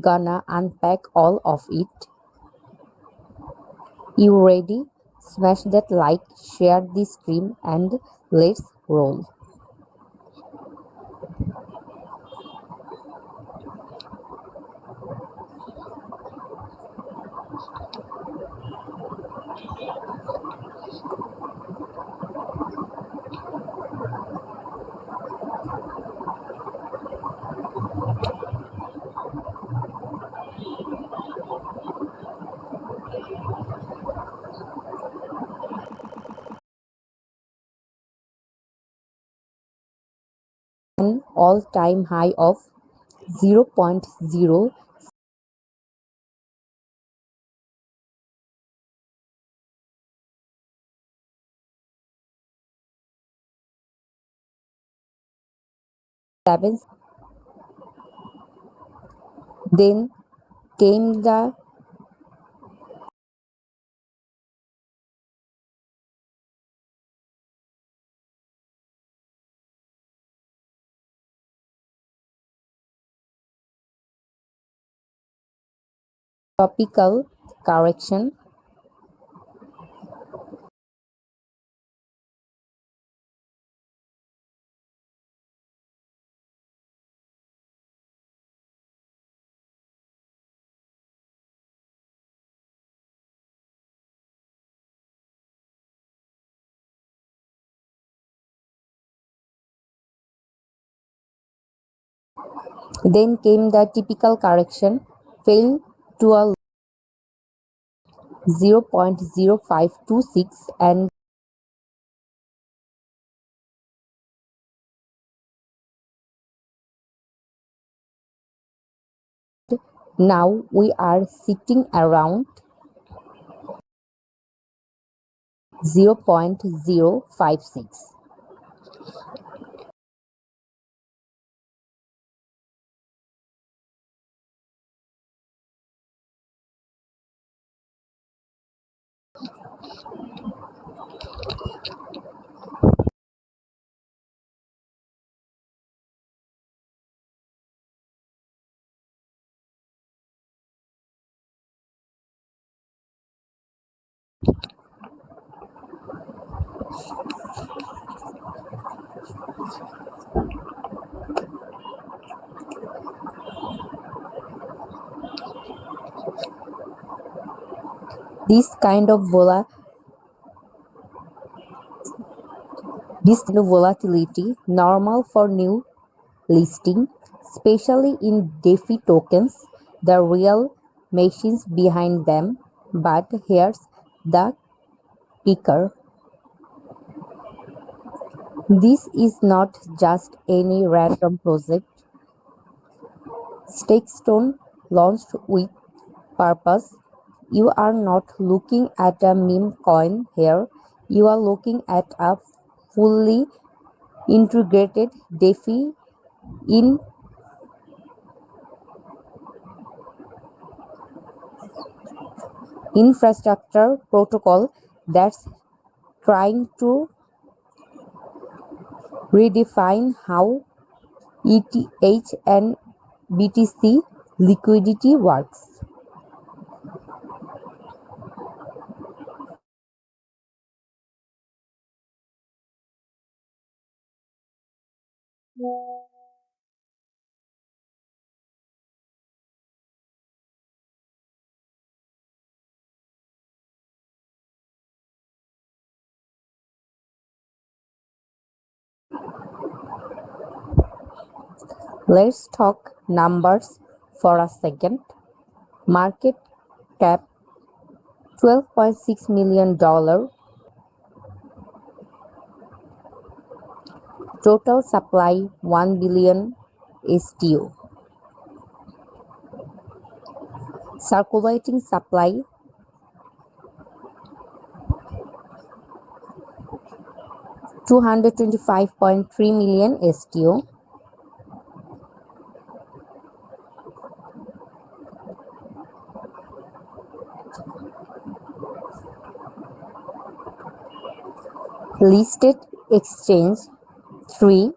gonna unpack all of it. You ready? Smash that like, share this stream, and let's roll. An all-time high of 0.0 7. Then came the topical correction. Then came the typical correction, fell to a 0.0526, and now we are sitting around 0.056. This kind of volatility normal for new listing, especially in DeFi tokens, the real machines behind them. But here's the kicker. This is not just any random project. StakeStone launched with purpose. You are not looking at a meme coin here. You are looking at a fully integrated DeFi infrastructure protocol that's trying to redefine how ETH and BTC liquidity works. Let's talk numbers for a second. Market cap $12.6 million. Total supply 1 billion STO. Circulating supply 225.3 million STO. Listed exchange 3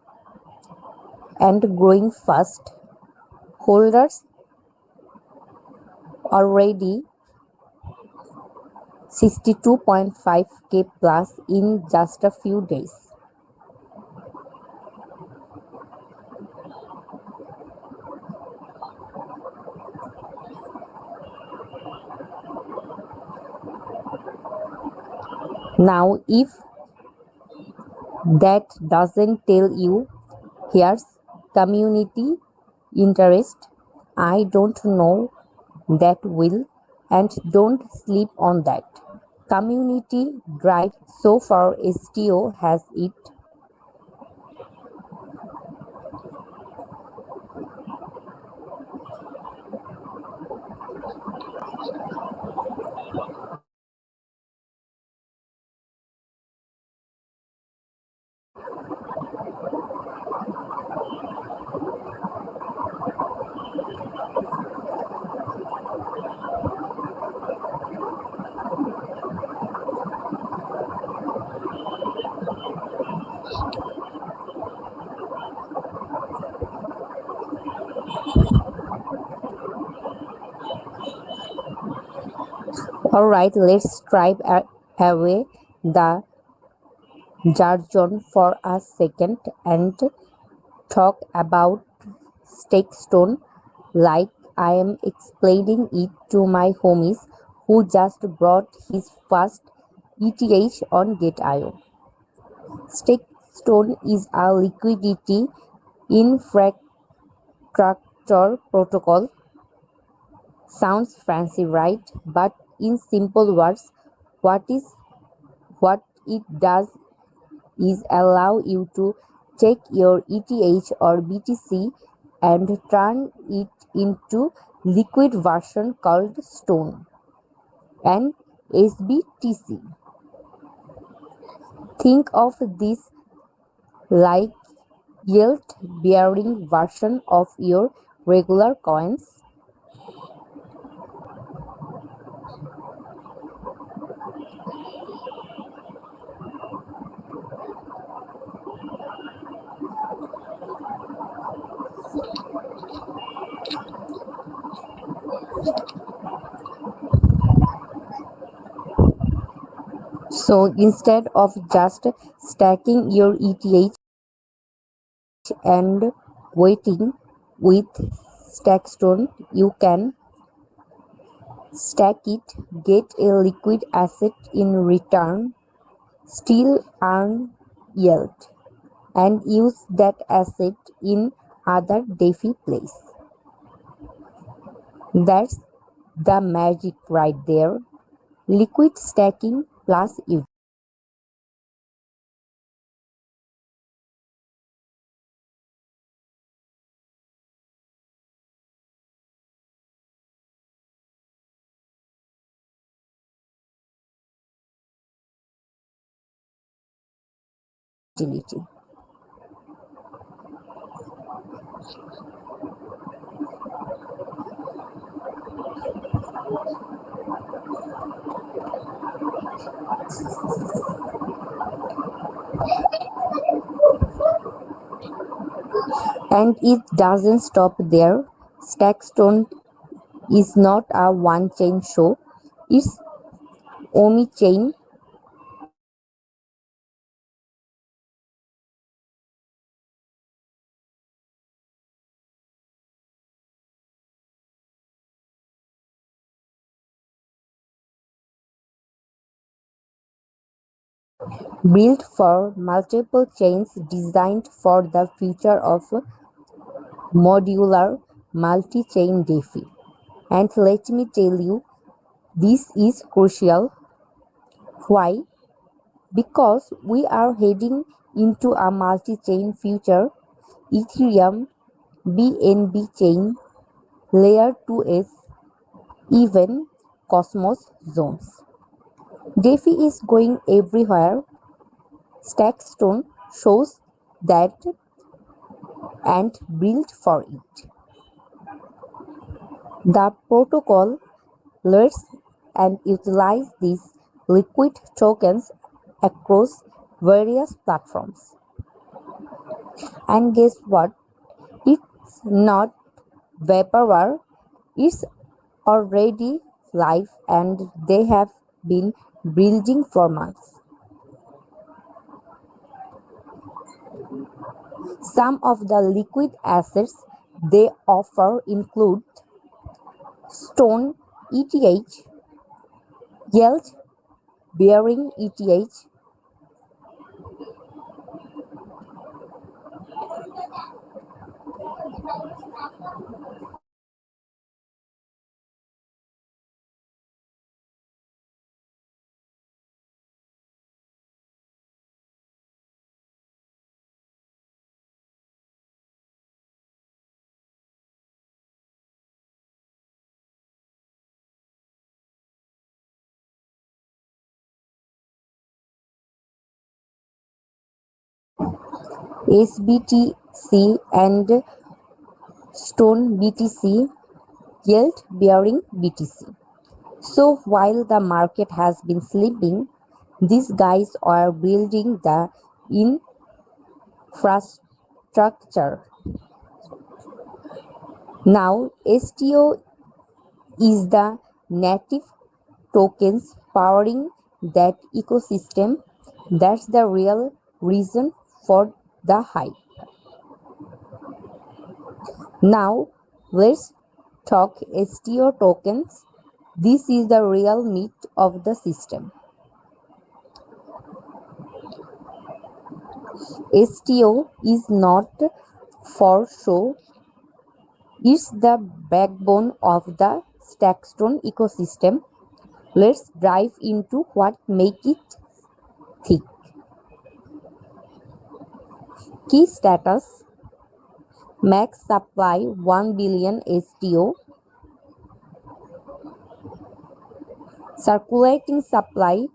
and growing fast. Holders already 62.5k plus in just a few days. Now, if that doesn't tell you, here's community interest. I don't know that will, and don't sleep on that. Community drive. So far, STO has it. Alright, let's stripe away the jargon for a second and talk about StakeStone like I am explaining it to my homies who just brought his first ETH on Gate.io. StakeStone is a liquidity infrastructure protocol. Sounds fancy, right? But in simple words, what it does is allow you to take your ETH or BTC and turn it into liquid version called Stone and SBTC. Think of this like yield bearing version of your regular coins. So instead of just stacking your ETH and waiting with StakeStone, you can stack it, get a liquid asset in return, still earn yield, and use that asset in other DeFi plays. That's the magic right there. Liquid stacking plus utility. And it doesn't stop there. StakeStone is not a one-chain show. It's omni-chain. Built for multiple chains, designed for the future of modular multi-chain DeFi. And let me tell you, this is crucial. Why? Because we are heading into a multi-chain future. Ethereum, BNB chain, Layer 2s, even Cosmos zones. DeFi is going everywhere. StakeStone shows that and built for it. The protocol lets and utilize these liquid tokens across various platforms. And guess what? It's not vaporware, it's already live and they have been building for months. Some of the liquid assets they offer include Stone ETH, yield bearing ETH, SBTC, and Stone BTC, yield bearing BTC. So while the market has been sleeping, these guys are building the infrastructure. Now STO is the native tokens powering that ecosystem. That's the real reason for the hype. Now let's talk STO tokens. This is the real meat of the system. STO is not for show, it's the backbone of the StakeStone ecosystem. Let's dive into what makes it thick. Key status: max supply 1 billion STO, circulating supply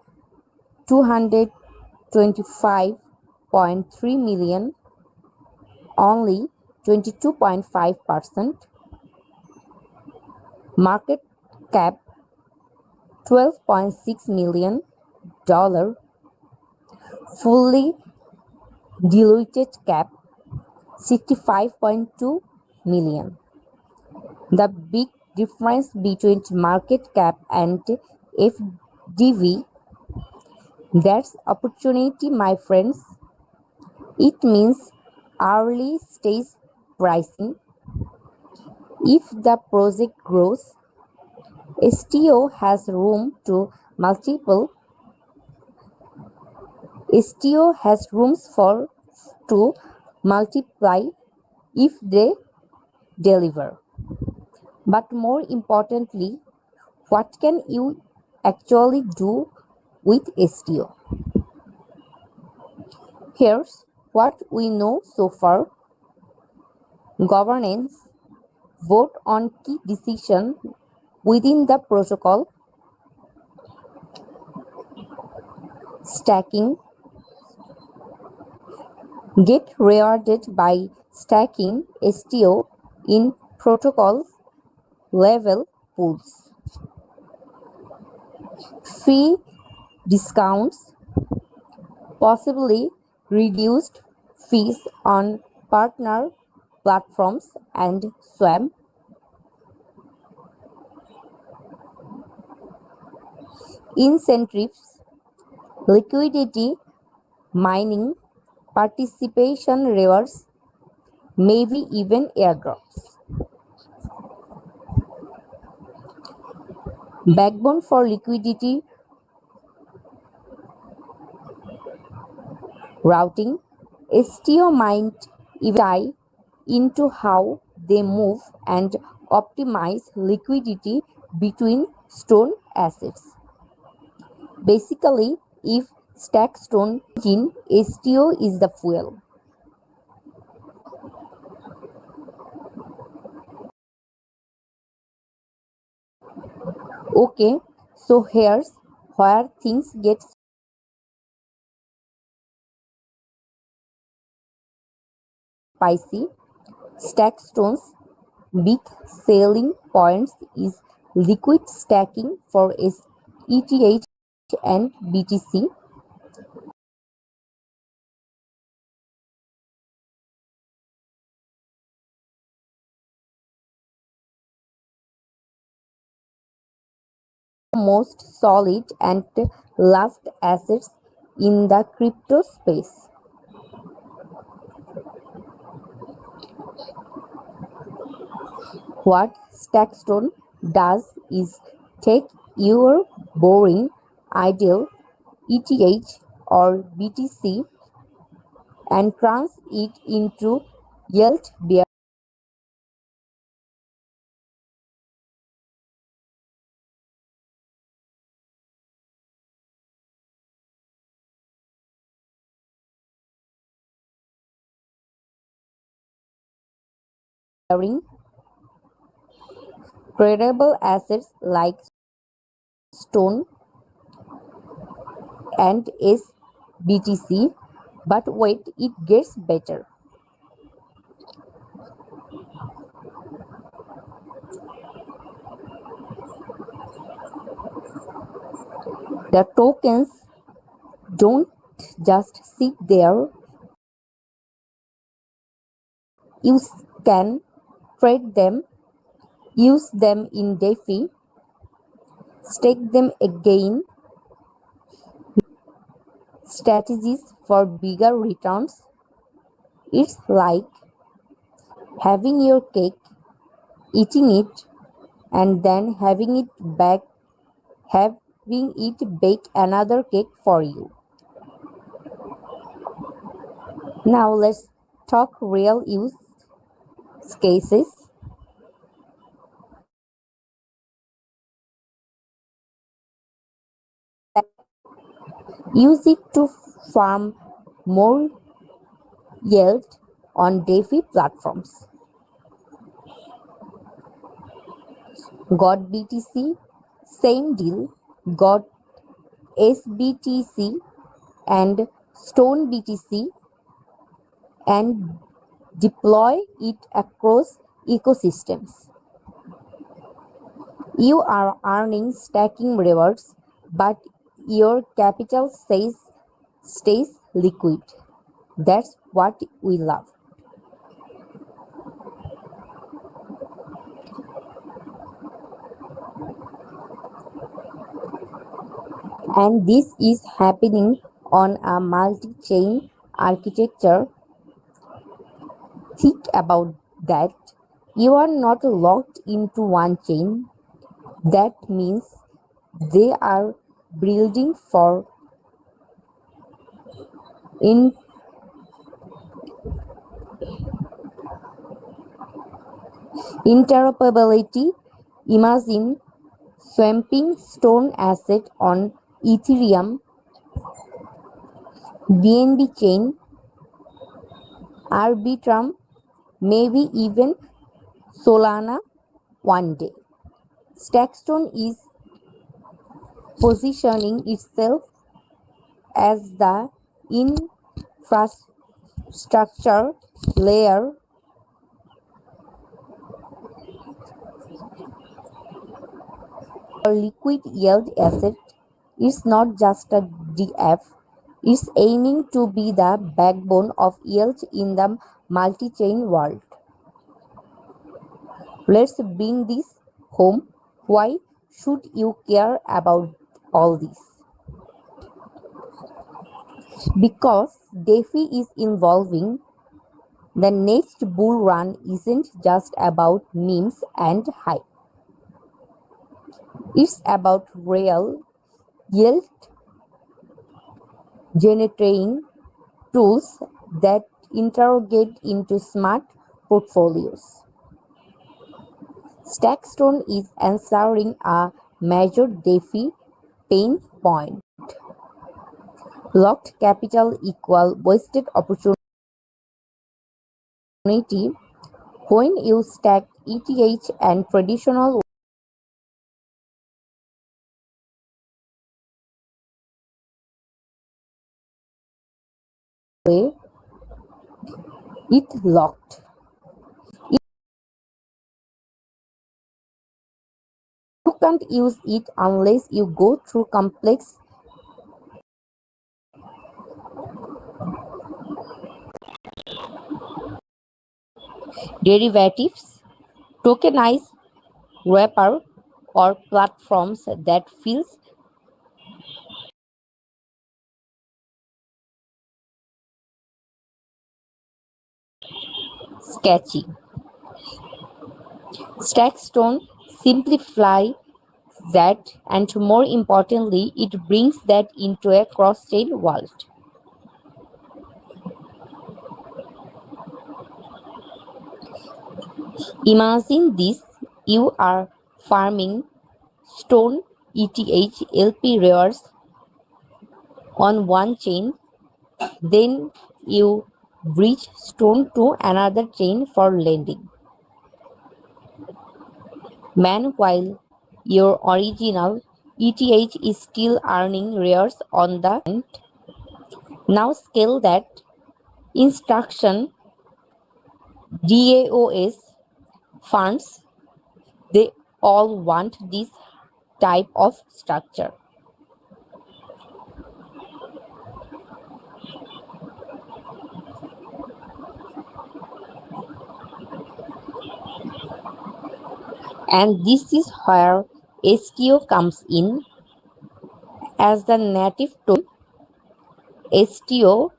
225.3 million, only 22.5%, market cap $12.6 million, fully diluted cap 65.2 million. The big difference between market cap and FDV, that's opportunity, my friends. It means early stage pricing. If the project grows, STO has room to multiple. STO has rooms for to multiply if they deliver. But more importantly, what can you actually do with STO? Here's what we know so far. Governance: vote on key decisions within the protocol. Stacking: get rewarded by stacking STO in protocol level pools. Fee discounts: possibly reduced fees on partner platforms and swap. Incentives: liquidity, mining, participation rewards, maybe even airdrops. Backbone for liquidity routing: STO might even tie into how they move and optimize liquidity between stone assets. Basically, if StakeStone engine, STO is the fuel. Okay, so here's where things get spicy. StakeStone's big selling points is liquid stacking for ETH and BTC, most solid and loved assets in the crypto space. What StakeStone does is take your boring, idle ETH or BTC and turns it into yield bearing tradable assets like Stone and SBTC. But wait, it gets better. The tokens don't just sit there. You can trade them, use them in DeFi, stake them again, strategies for bigger returns. It's like having your cake, eating it, and then having it bake another cake for you. Now let's talk real use cases. Use it to farm more yield on DeFi platforms. Got BTC? Same deal. Got SBTC and Stone BTC and deploy it across ecosystems. You are earning stacking rewards, but your capital stays liquid. That's what we love. And this is happening on a multi-chain architecture. Think about that. You are not locked into one chain. That means they are building for in interoperability. Imagine swapping Stone asset on Ethereum, BNB chain, Arbitrum, maybe even Solana one day. StakeStone is positioning itself as the infrastructure layer for liquid yield asset. It's not just a DF, it's aiming to be the backbone of yield in the multi-chain world. Let's bring this home. Why should you care about all this? Because DeFi is evolving. The next bull run isn't just about memes and hype. It's about real yield generating tools that interrogate into smart portfolios. StakeStone is answering a major DeFi pain point. Locked capital equal wasted opportunity. When you stack ETH and traditional way, it locked. You can't use it unless you go through complex derivatives, tokenize wrapper, or platforms that feels sketchy. StakeStone simplify that, and more importantly, it brings that into a cross-chain world. Imagine this: you are farming stone ETH LP rares on one chain, then you bridge stone to another chain for lending. Meanwhile, your original ETH is still earning rares on the end. Now scale that instruction DAOs funds, they all want this type of structure. And this is where STO comes in. As the native token, STO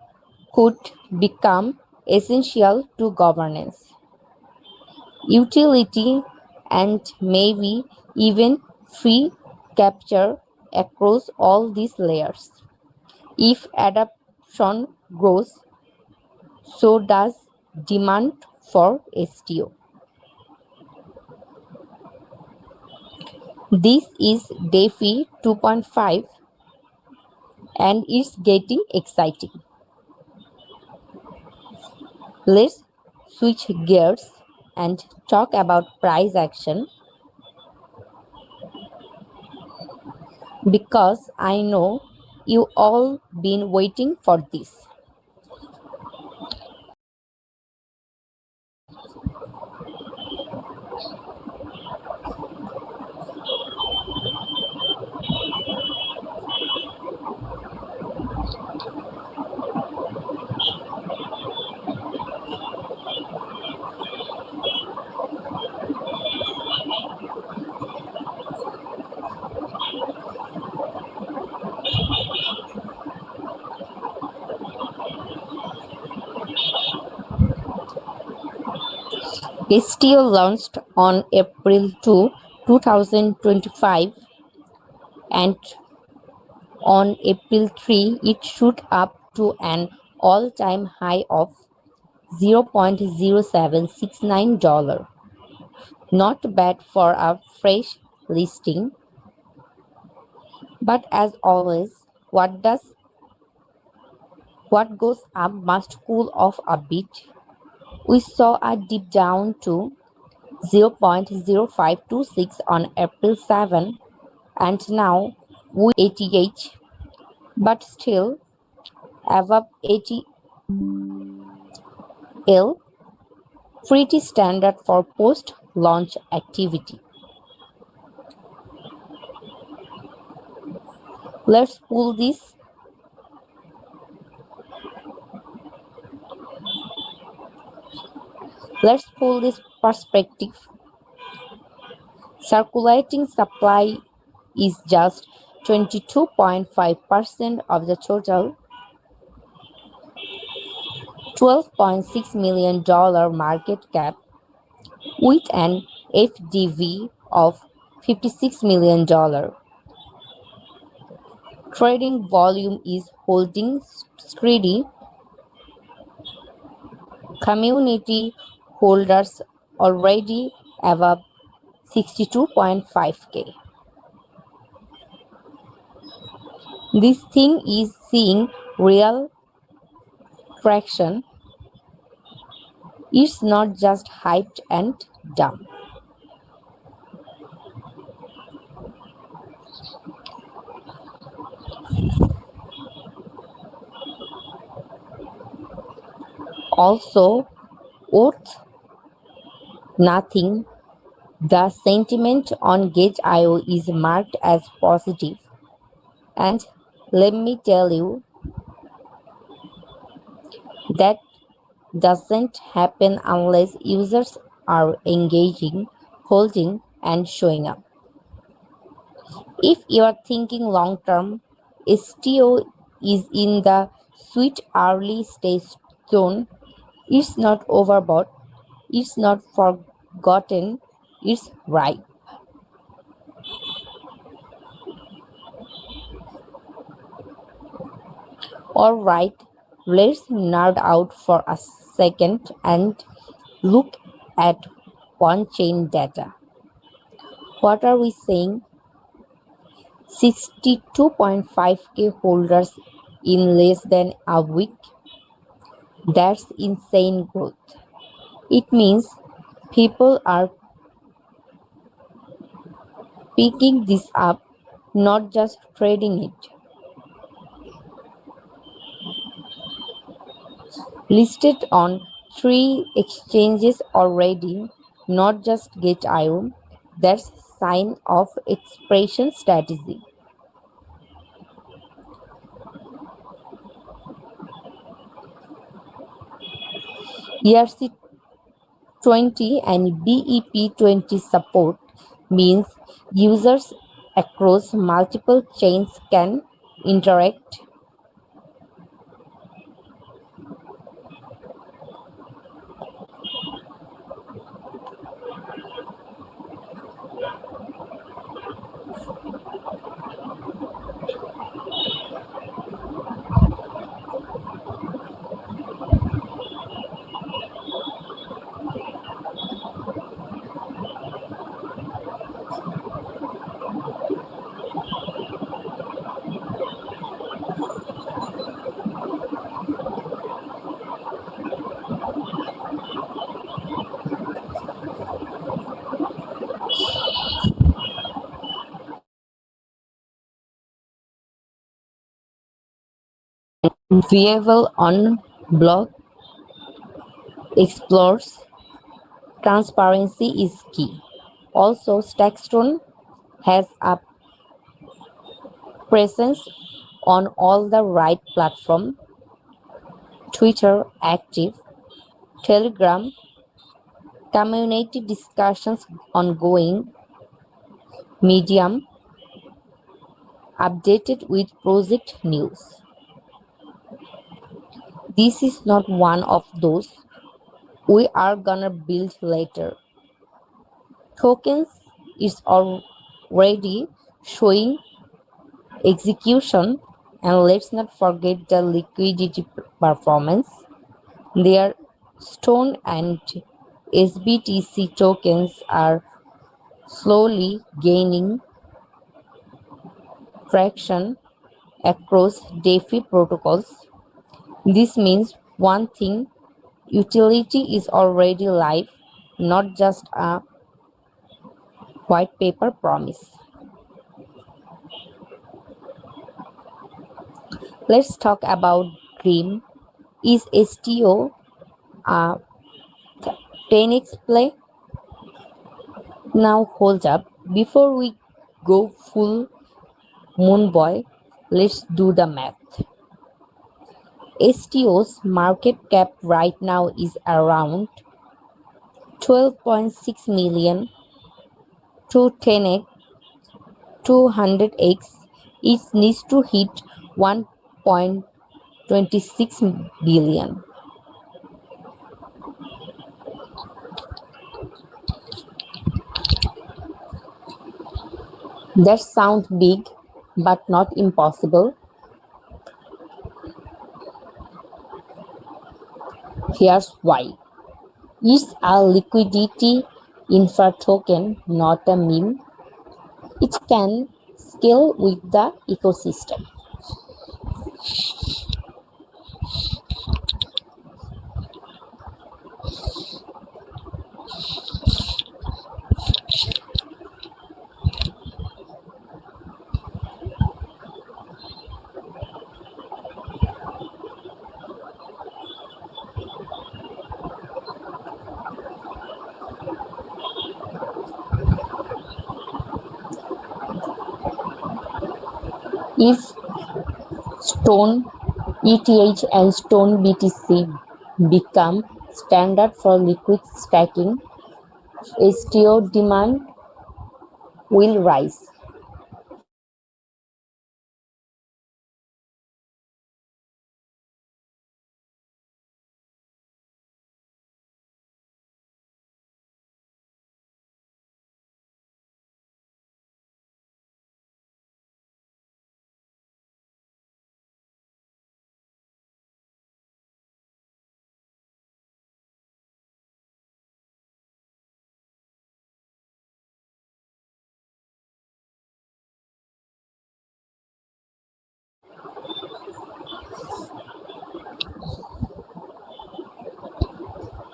could become essential to governance, utility, and maybe even free capture across all these layers. If adoption grows, so does demand for STO. This is DeFi 2.5 and it's getting exciting. Let's switch gears and talk about price action, because I know you all been waiting for this. STO launched on April 2, 2025, and on April 3 it shot up to an all-time high of $0.0769. Not bad for a fresh listing, but as always, what goes up must cool off a bit. We saw a dip down to 0.0526 on April 7, and now we 88, but still above 80 L, pretty standard for post-launch activity. Let's pull this perspective. Circulating supply is just 22.5% of the total $12.6 million market cap, with an FDV of $56 million. Trading volume is holding steady. Community holders already above 62.5K. This thing is seeing real traction. It's not just hyped and dumb. Also, worth nothing, the sentiment on Gate.io is marked as positive. And let me tell you, that doesn't happen unless users are engaging, holding, and showing up. If you are thinking long term, STO is in the sweet early stage zone. It's not overbought, it's not forgotten, it's right. Alright, let's nerd out for a second and look at on chain data. What are we saying? 62.5k holders in less than a week? That's insane growth. It means people are picking this up, not just trading it. Listed on 3 exchanges already, not just GateIO. That's sign of expression strategy. ERC20 and BEP20 support means users across multiple chains can interact. Viable on block explores transparency is key. Also, StakeStone has a presence on all the right platforms: Twitter active, Telegram, community discussions ongoing, Medium updated with project news. This is not one of those we are gonna build later. Tokens is already showing execution, and let's not forget the liquidity performance. Their Stone and SBTC tokens are slowly gaining traction across DeFi protocols. This means one thing: utility is already live, not just a white paper promise. Let's talk about Dream. Is STO a 10x play? Now hold up. Before we go full moon boy, let's do the math. STO's market cap right now is around 12.6 million. To 10x, 200x, it needs to hit 1.26 billion. That sounds big, but not impossible. Here's why. It's a liquidity infra token, not a meme. It can scale with the ecosystem. If Stone ETH and Stone BTC become standard for liquid stacking, STO demand will rise.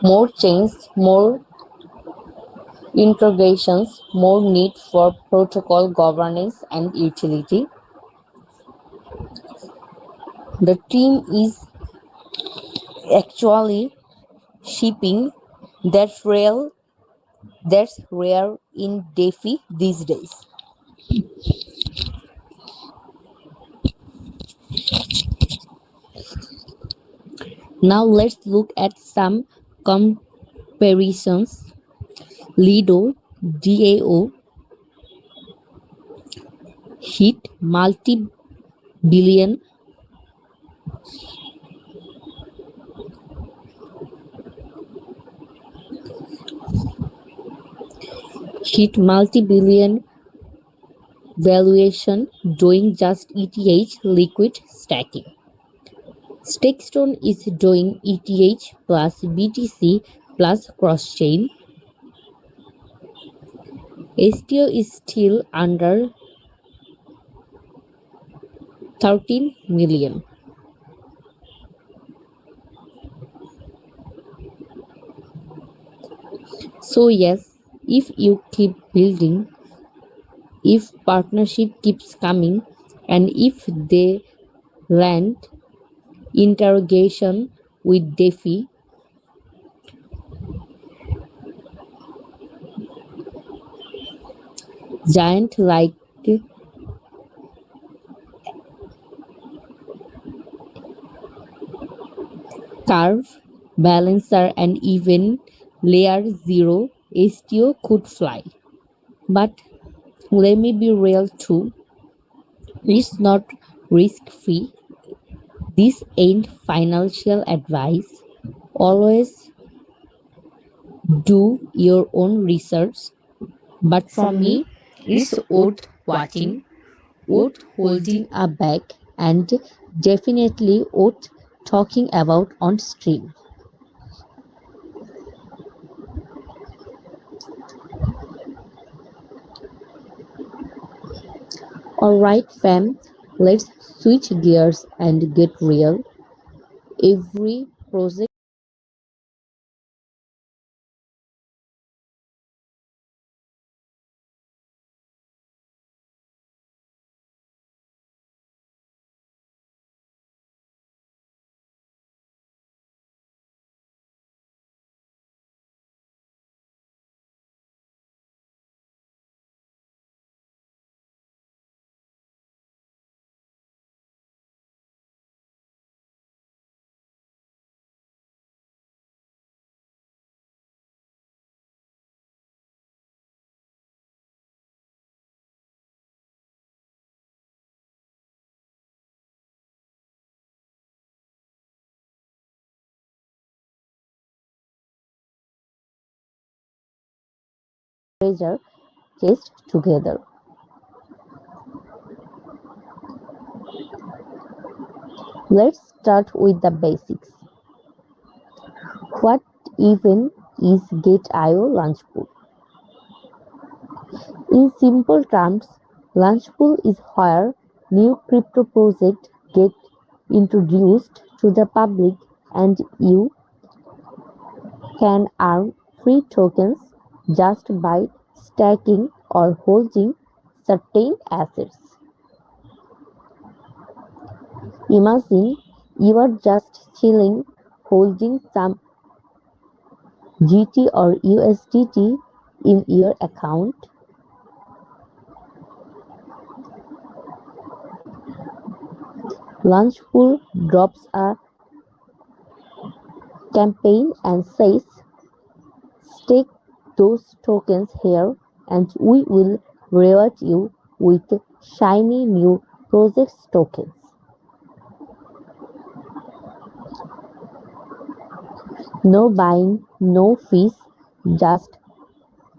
More chains, more integrations, more need for protocol governance and utility. The team is actually shipping that's rare in DeFi these days. Now let's look at some comparisons. Lido DAO hit multi-billion valuation doing just ETH liquid stacking. StakeStone is doing ETH plus BTC plus cross-chain. STO is still under 13 million. So yes, if you keep building, if partnership keeps coming, and if they land interrogation with DeFi, giant like Curve, Balancer, and even Layer 0 STO could fly. But let me be real too, it's not risk free. This ain't financial advice. Always do your own research. But from me, it's worth watching, worth holding a bag, and definitely worth talking about on stream. Alright, fam, let's switch gears and get real. Every project treasure chest together. Let's start with the basics. What even is Gate.io Launchpool? In simple terms, Launchpool is where new crypto projects get introduced to the public and you can earn free tokens just by stacking or holding certain assets. Imagine you are just chilling holding some GT or USDT in your account. Launchpool drops a campaign and says, stake those tokens here and we will reward you with shiny new projects tokens. No buying, no fees, just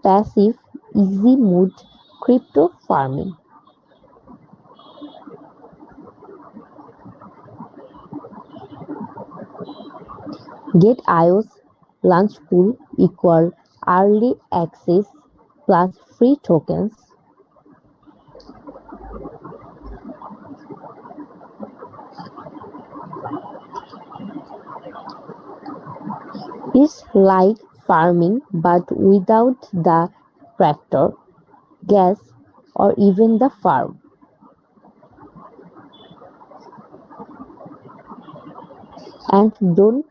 passive, easy mode crypto farming. Gate.io's launch pool equal early access plus free tokens. It's like farming but without the tractor, gas, or even the farm. And don't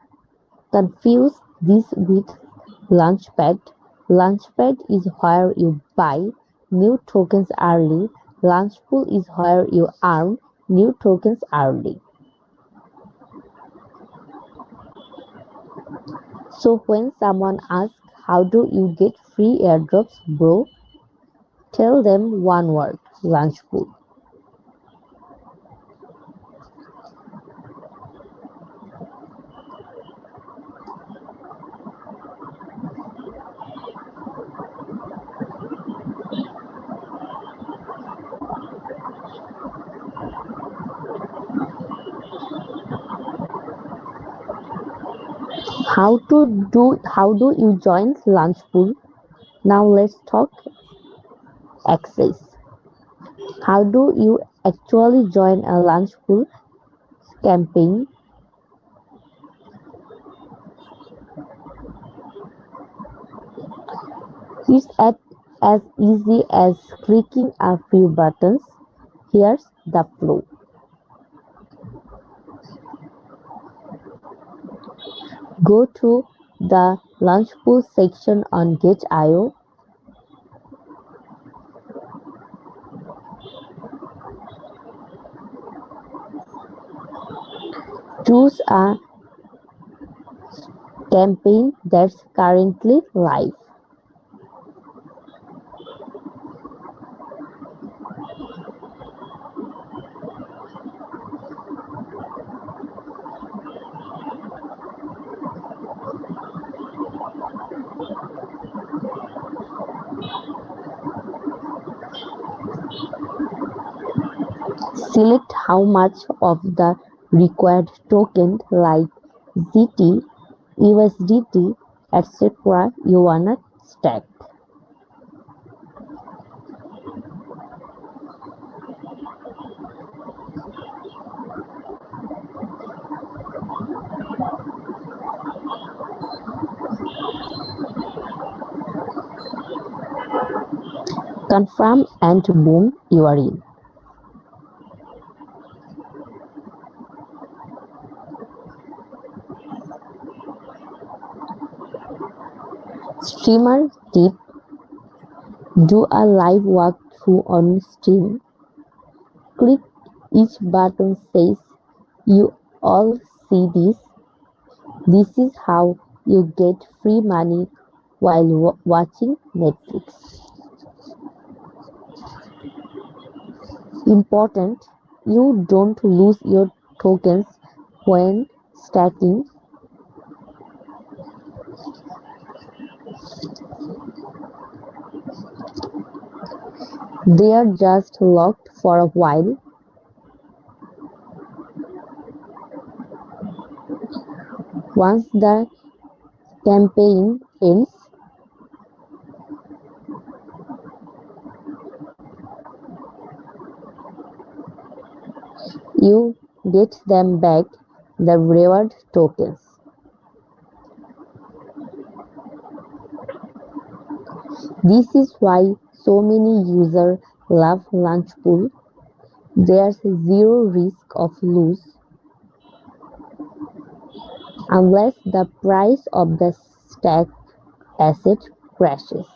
confuse this with Launchpad. Launchpad is where you buy new tokens early. Launchpool is where you earn new tokens early. So when someone asks, how do you get free airdrops, bro? Tell them one word, Launchpool. How do you join Launchpool? Now let's talk access. How do you actually join a Launchpool campaign? It's as easy as clicking a few buttons. Here's the flow. Go to the Launchpool section on Gate.io. Choose a campaign that's currently live. Select how much of the required token like ZT, USDT, etc. you wanna stack. Confirm and boom, you are in. Streamer tip: do a live walkthrough on stream. Click each button says, you all see this? This is how you get free money while watching Netflix. Important, you don't lose your tokens when stacking. They are just locked for a while. Once the campaign ends, you get them back, the reward tokens. This is why so many users love Launchpool. There's zero risk of loss unless the price of the stacked asset crashes.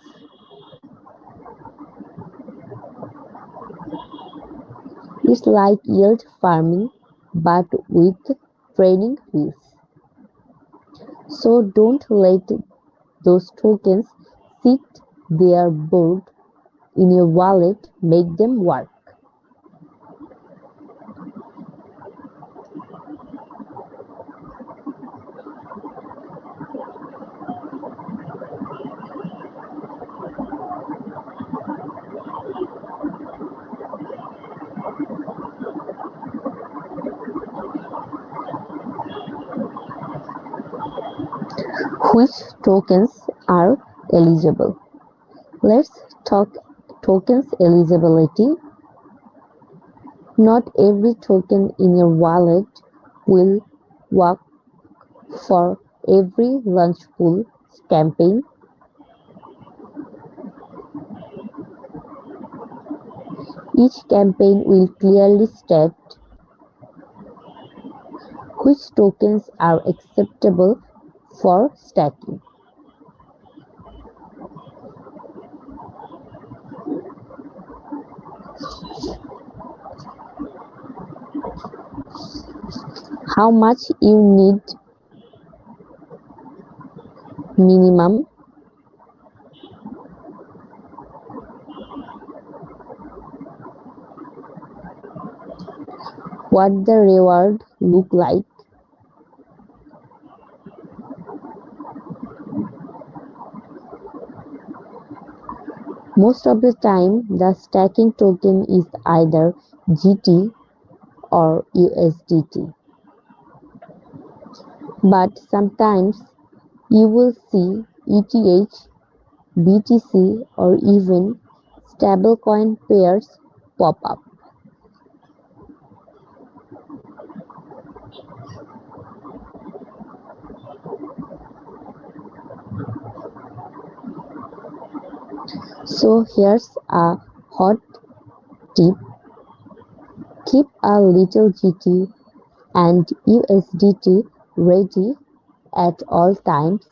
It's like yield farming but with training wheels. So don't let those tokens sit there bored in your wallet. Make them work. Which tokens are eligible? Let's talk tokens eligibility. Not every token in your wallet will work for every launch pool campaign, each campaign will clearly state which tokens are acceptable for stacking. How much you need minimum, what the reward look like, most of the time the stacking token is either GT or USDT, but sometimes you will see ETH, BTC or even stablecoin pairs pop up. So here's a hot tip. Keep a little GT and USDT ready at all times.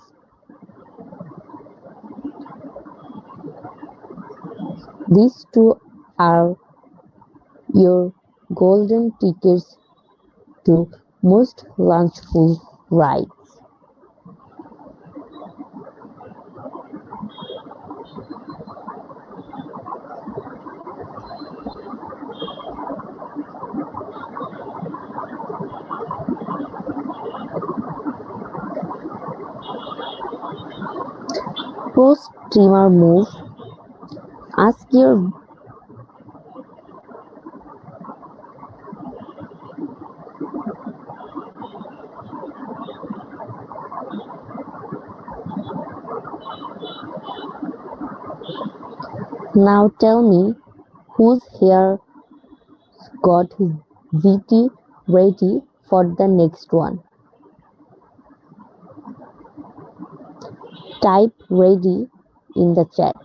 These two are your golden tickets to most launchful rides. Post streamer move. Ask your Now tell me, who's here got his ZT ready for the next one? Type ready in the chat.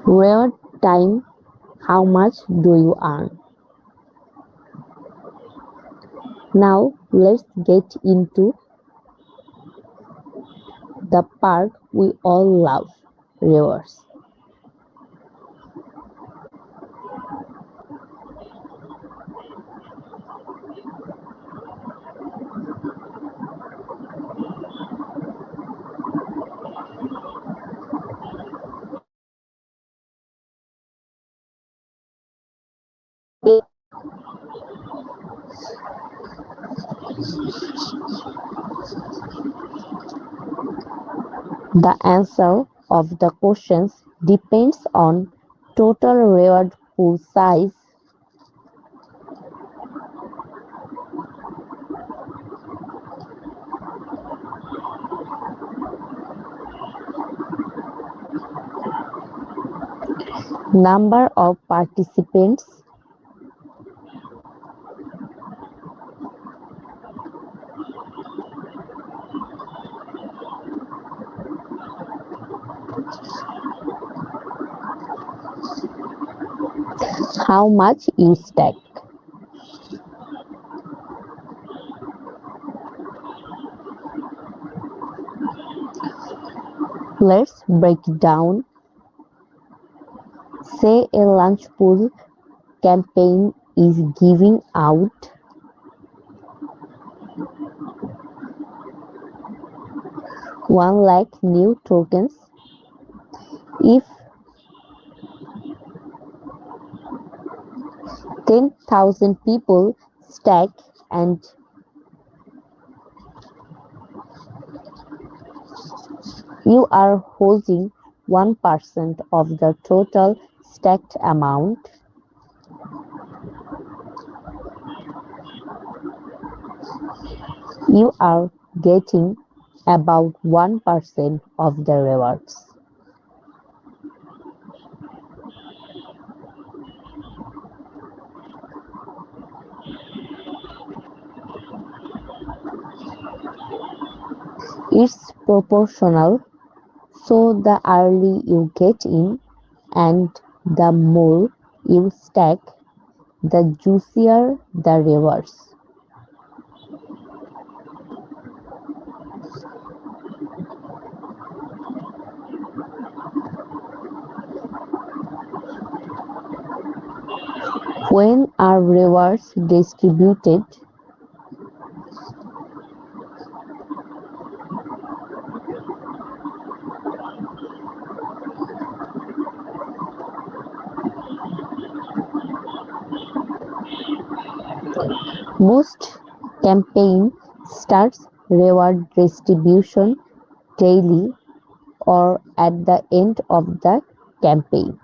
Reward time, how much do you earn? Now let's get into the part we all love, rewards. The answer of the questions depends on total reward pool size, number of participants, how much you stack. Let's break it down. Say a launch pool campaign is giving out 1 lakh new tokens. If 10,000 people stack and you are holding 1% of the total stacked amount, you are getting about 1% of the rewards. It's proportional, so the early you get in and the more you stack, the juicier the rewards. When are rewards distributed? Most campaign starts reward distribution daily or at the end of the campaign.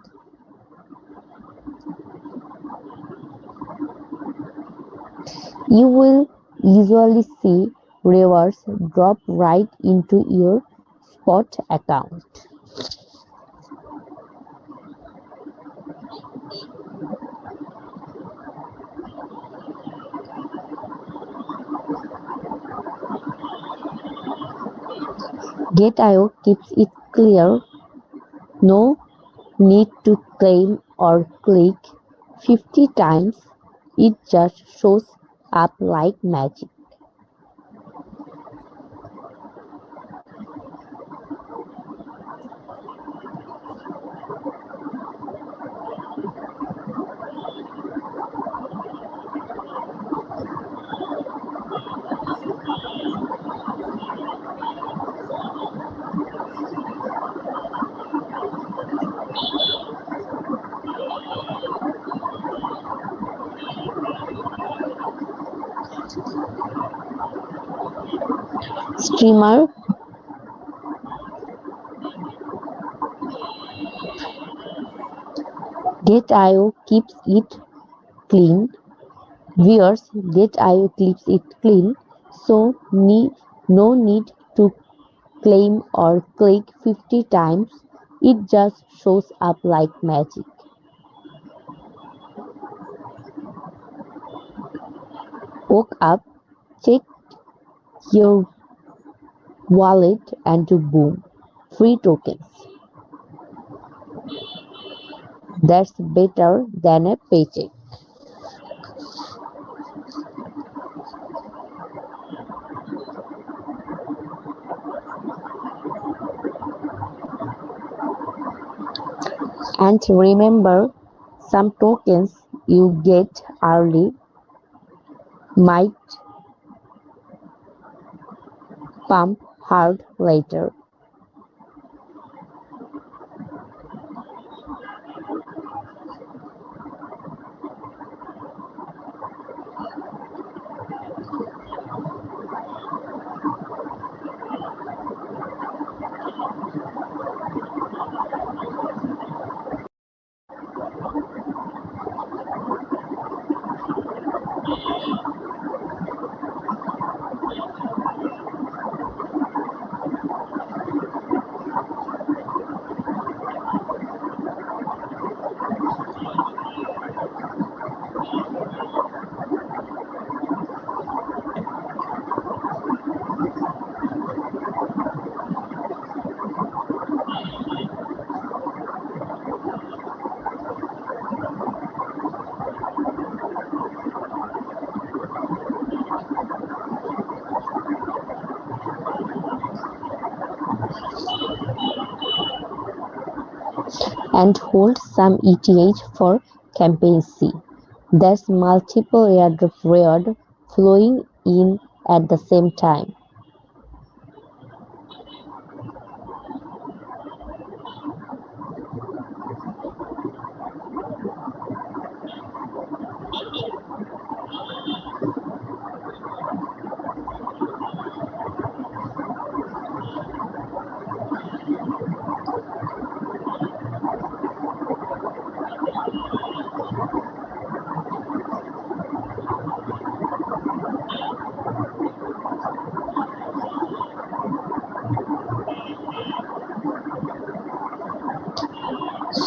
You will usually see rewards drop right into your spot account. GateIO keeps it clear. No need to claim or click 50 times. It just shows up like magic. Streamer GateIO keeps it clean. Viewers GateIO keeps it clean, so no need to claim or click 50 times. It just shows up like magic. Woke up, check your wallet and boom, free tokens. That's better than a paycheck. And remember, some tokens you get early might pump hard later. And hold some ETH for campaign C. There's multiple airdrop reward flowing in at the same time.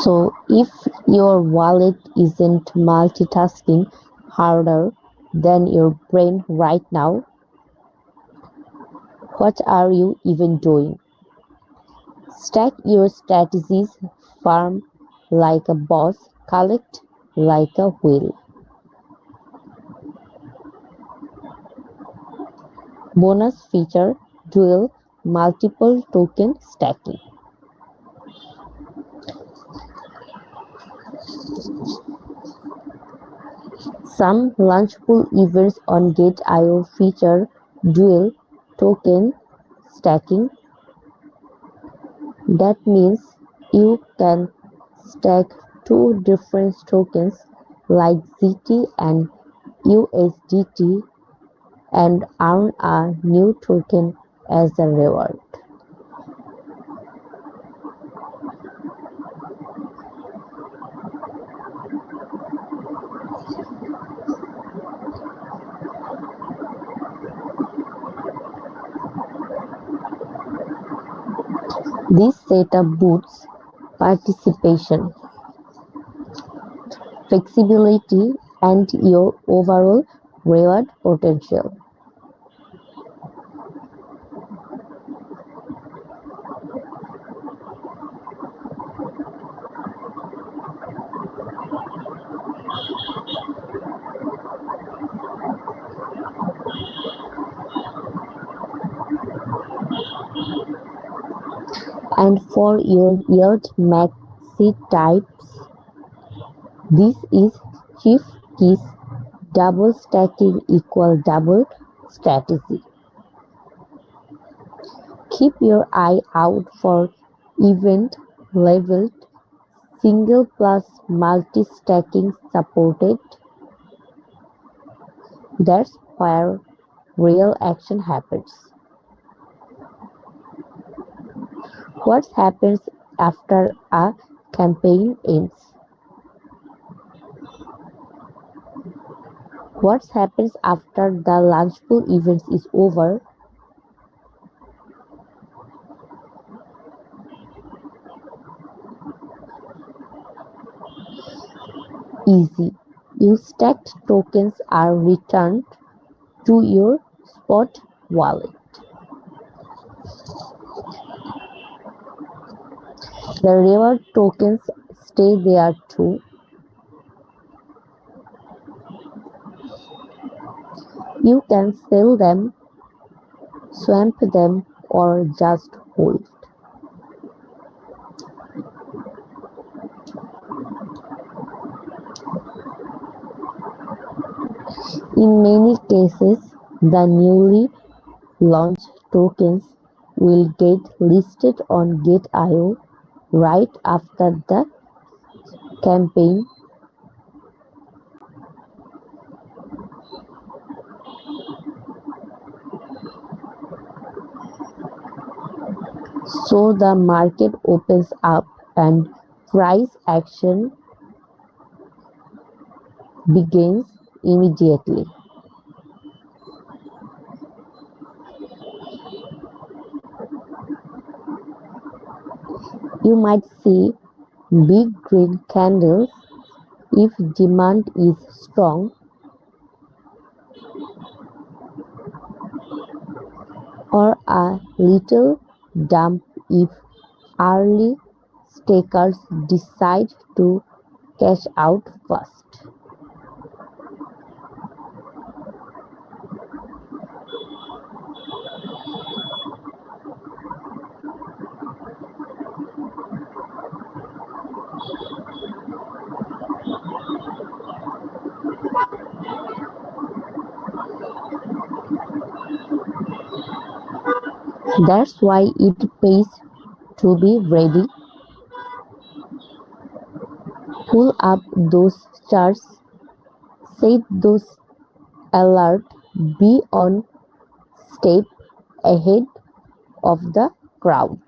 So if your wallet isn't multitasking harder than your brain right now, What are you even doing? Stack your strategies, farm like a boss, collect like a whale. Bonus feature: dual multiple token stacking. Some launchable events on Gate.io feature dual token stacking. That means you can stack two different tokens like ZT and USDT and earn a new token as a reward. This setup boosts participation, flexibility, and your overall reward potential. And for your yield maxi types, this is chief keys double stacking equal double strategy. Keep your eye out for event leveled single plus multi stacking supported. That's where real action happens. What happens after a campaign ends? What happens after the launchable event is over? Easy. Your stacked tokens are returned to your spot wallet. The reward tokens stay there too. You can sell them, swamp them, or just hold. In many cases, the newly launched tokens will get listed on Gate.io right after the campaign. So the market opens up and price action begins immediately. You might see big green candles if demand is strong, or a little dump if early stakers decide to cash out first. That's why it pays to be ready. Pull up those charts, set those alerts, be on step ahead of the crowd.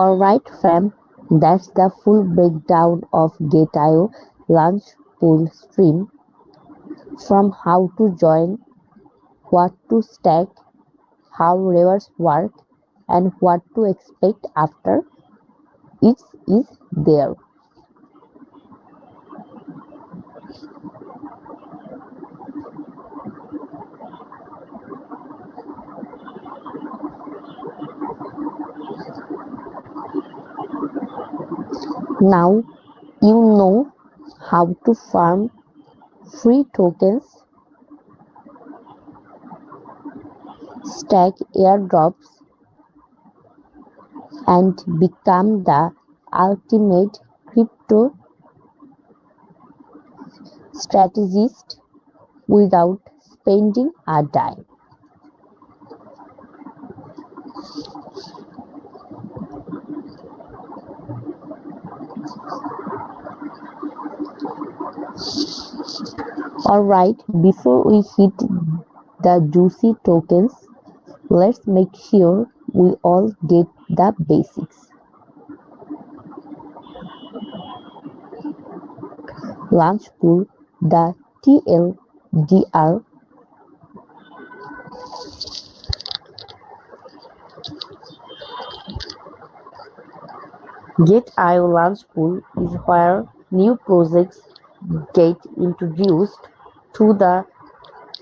Alright fam, that's the full breakdown of Gate.io launch pool stream, from how to join, what to stack, how rewards work, and what to expect after it is there. Now you know how to farm free tokens, stack airdrops, and become the ultimate crypto strategist without spending a dime. Alright, before we hit the juicy tokens, let's make sure we all get the basics. Launch pool, the TLDR. Gate.io launch pool is where new projects get introduced to the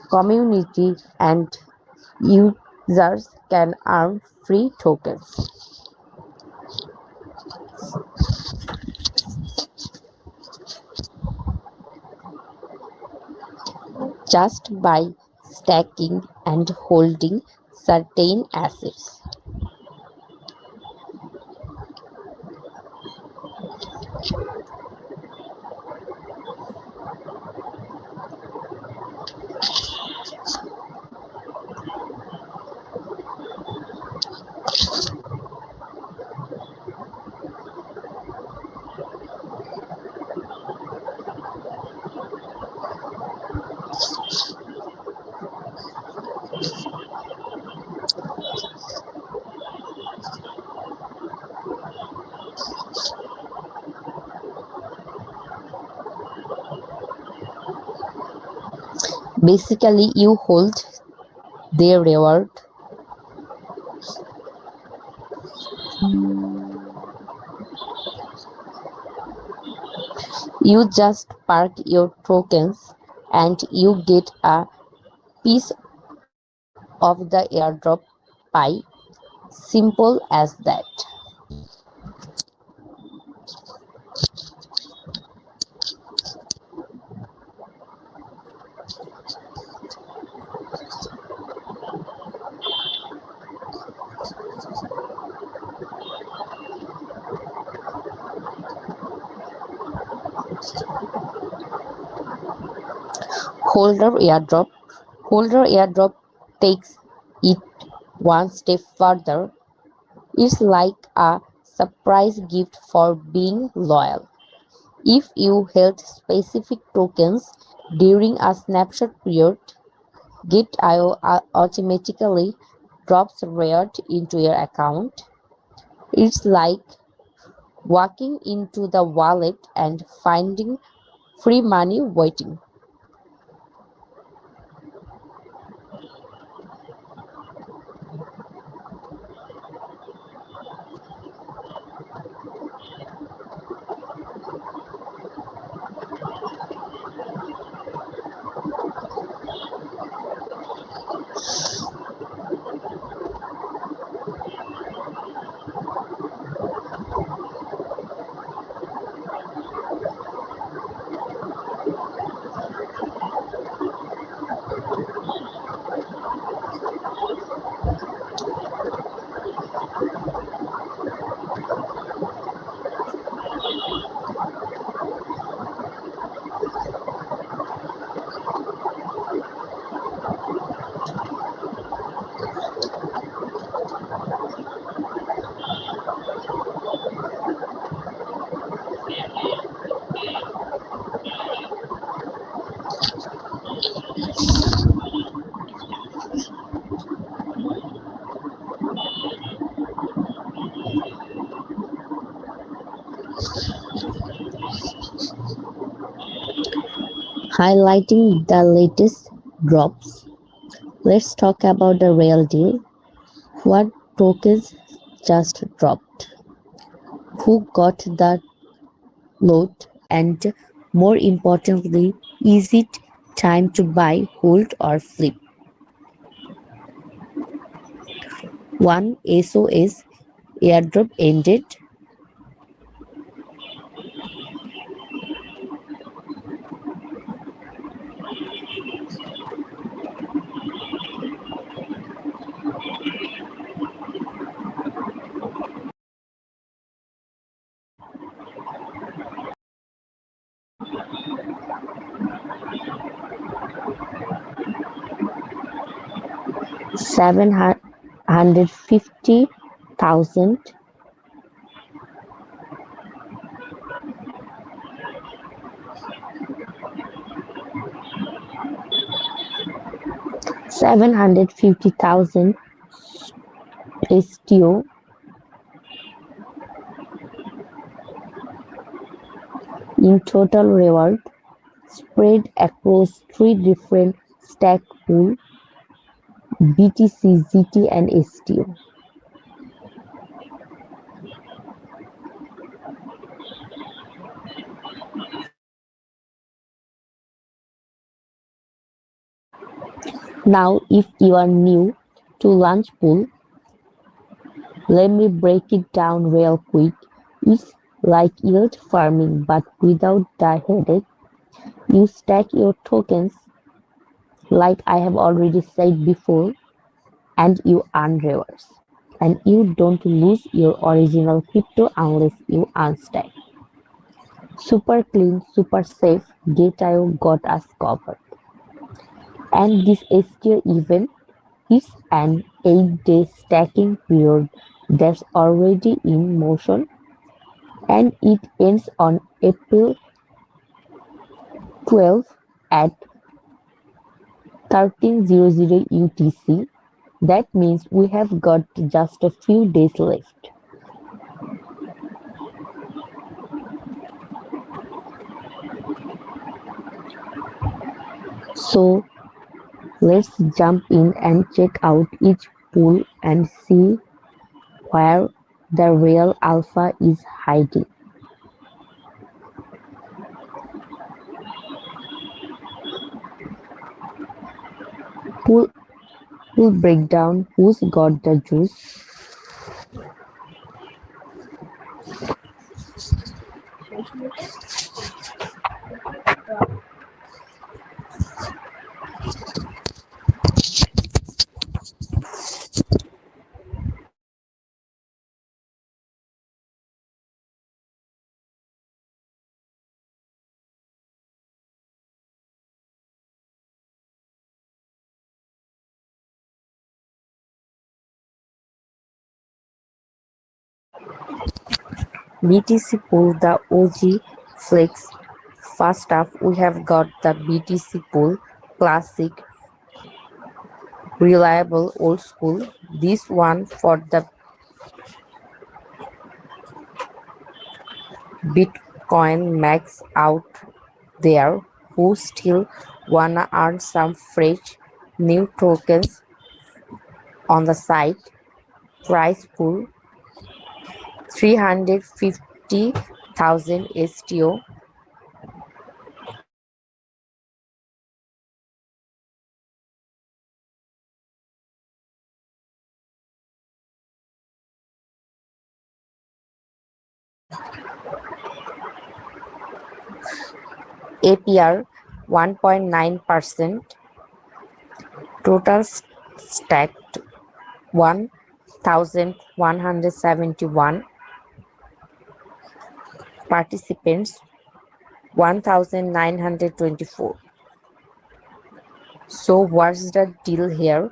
community and users can earn free tokens just by stacking and holding certain assets. Basically, you hold their reward. You just park your tokens and you get a piece of the airdrop pie. Simple as that. Holder airdrop takes it one step further. It's like a surprise gift for being loyal. If you held specific tokens during a snapshot period, Gate.io automatically drops reward into your account. It's like walking into the wallet and finding free money waiting. Highlighting the latest drops, let's talk about the real deal. What tokens just dropped? Who got the load? And more importantly, is it time to buy, hold, or flip? One SOS airdrop ended. 750,000 750,000 STO in total reward spread across three different stack pools: BTC, ZT, and STO. Now, if you are new to launch pool, let me break it down real quick. It's like yield farming but without the headache. You stack your tokens like I have already said before, and you earn rewards. And you don't lose your original crypto unless you unstack. Super clean, super safe, GateLive got us covered. And this STO event is an 8-day stacking period that's already in motion, and it ends on April 12 at 1300 UTC. That means we have got just a few days left. So let's jump in and check out each pool and see where the real alpha is hiding. Pool breakdown: who's got the juice? BTC pool, the OG flex. First up, we have got the BTC pool, classic, reliable, old school. This one for the Bitcoin max out there who still wanna earn some fresh new tokens on the side. Price pool 350,000 STO. APR 1.9%. Total stacked 1,171. Participants 1,924. So what's the deal here?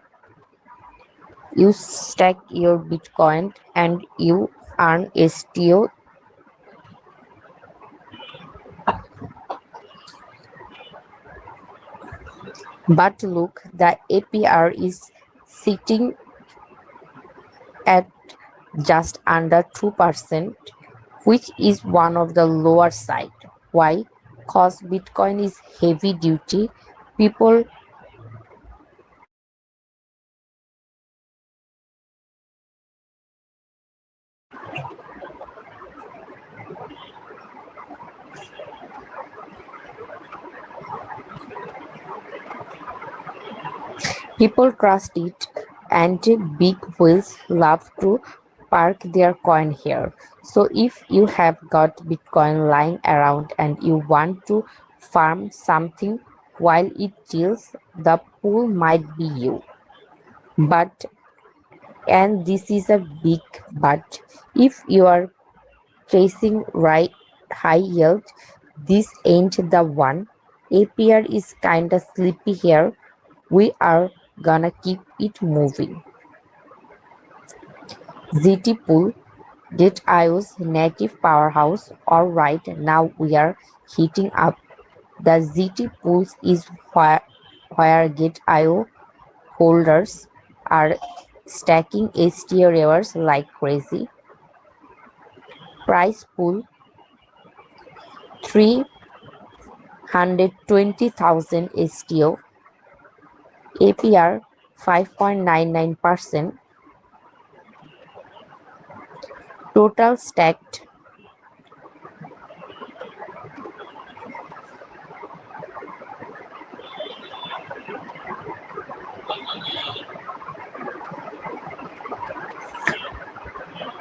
You stack your Bitcoin and you earn STO. But look, the APR is sitting at just under 2%, which is one of the lower side. Why? cause Bitcoin is heavy duty. People trust it, and big whales love to park their coin here. So if you have got Bitcoin lying around and you want to farm something while it chills, the pool might be you. But, and this is a big but, if you are chasing right high yield, this ain't the one. APR is kinda sleepy here. We are gonna keep it moving. ZT Pool, GetIO's native powerhouse. Alright, now we are heating up. The ZT Pools is where GetIO holders are stacking STO rewards like crazy. Price pool 320,000 STO, APR 5.99%, total stacked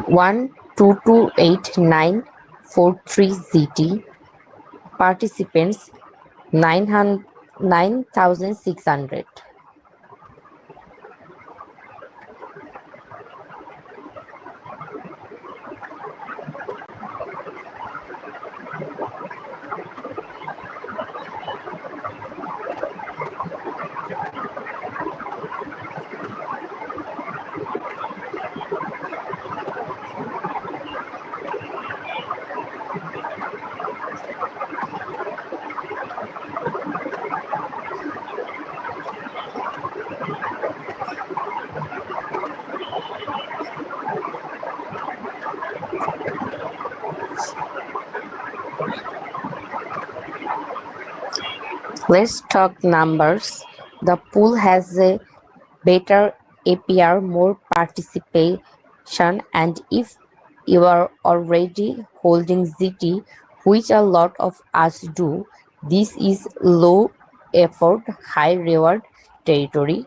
1228943 ZT, participants 9,600. Let's talk numbers. The pool has a better APR, more participation, and if you are already holding ZT, which a lot of us do, this is low effort, high reward territory.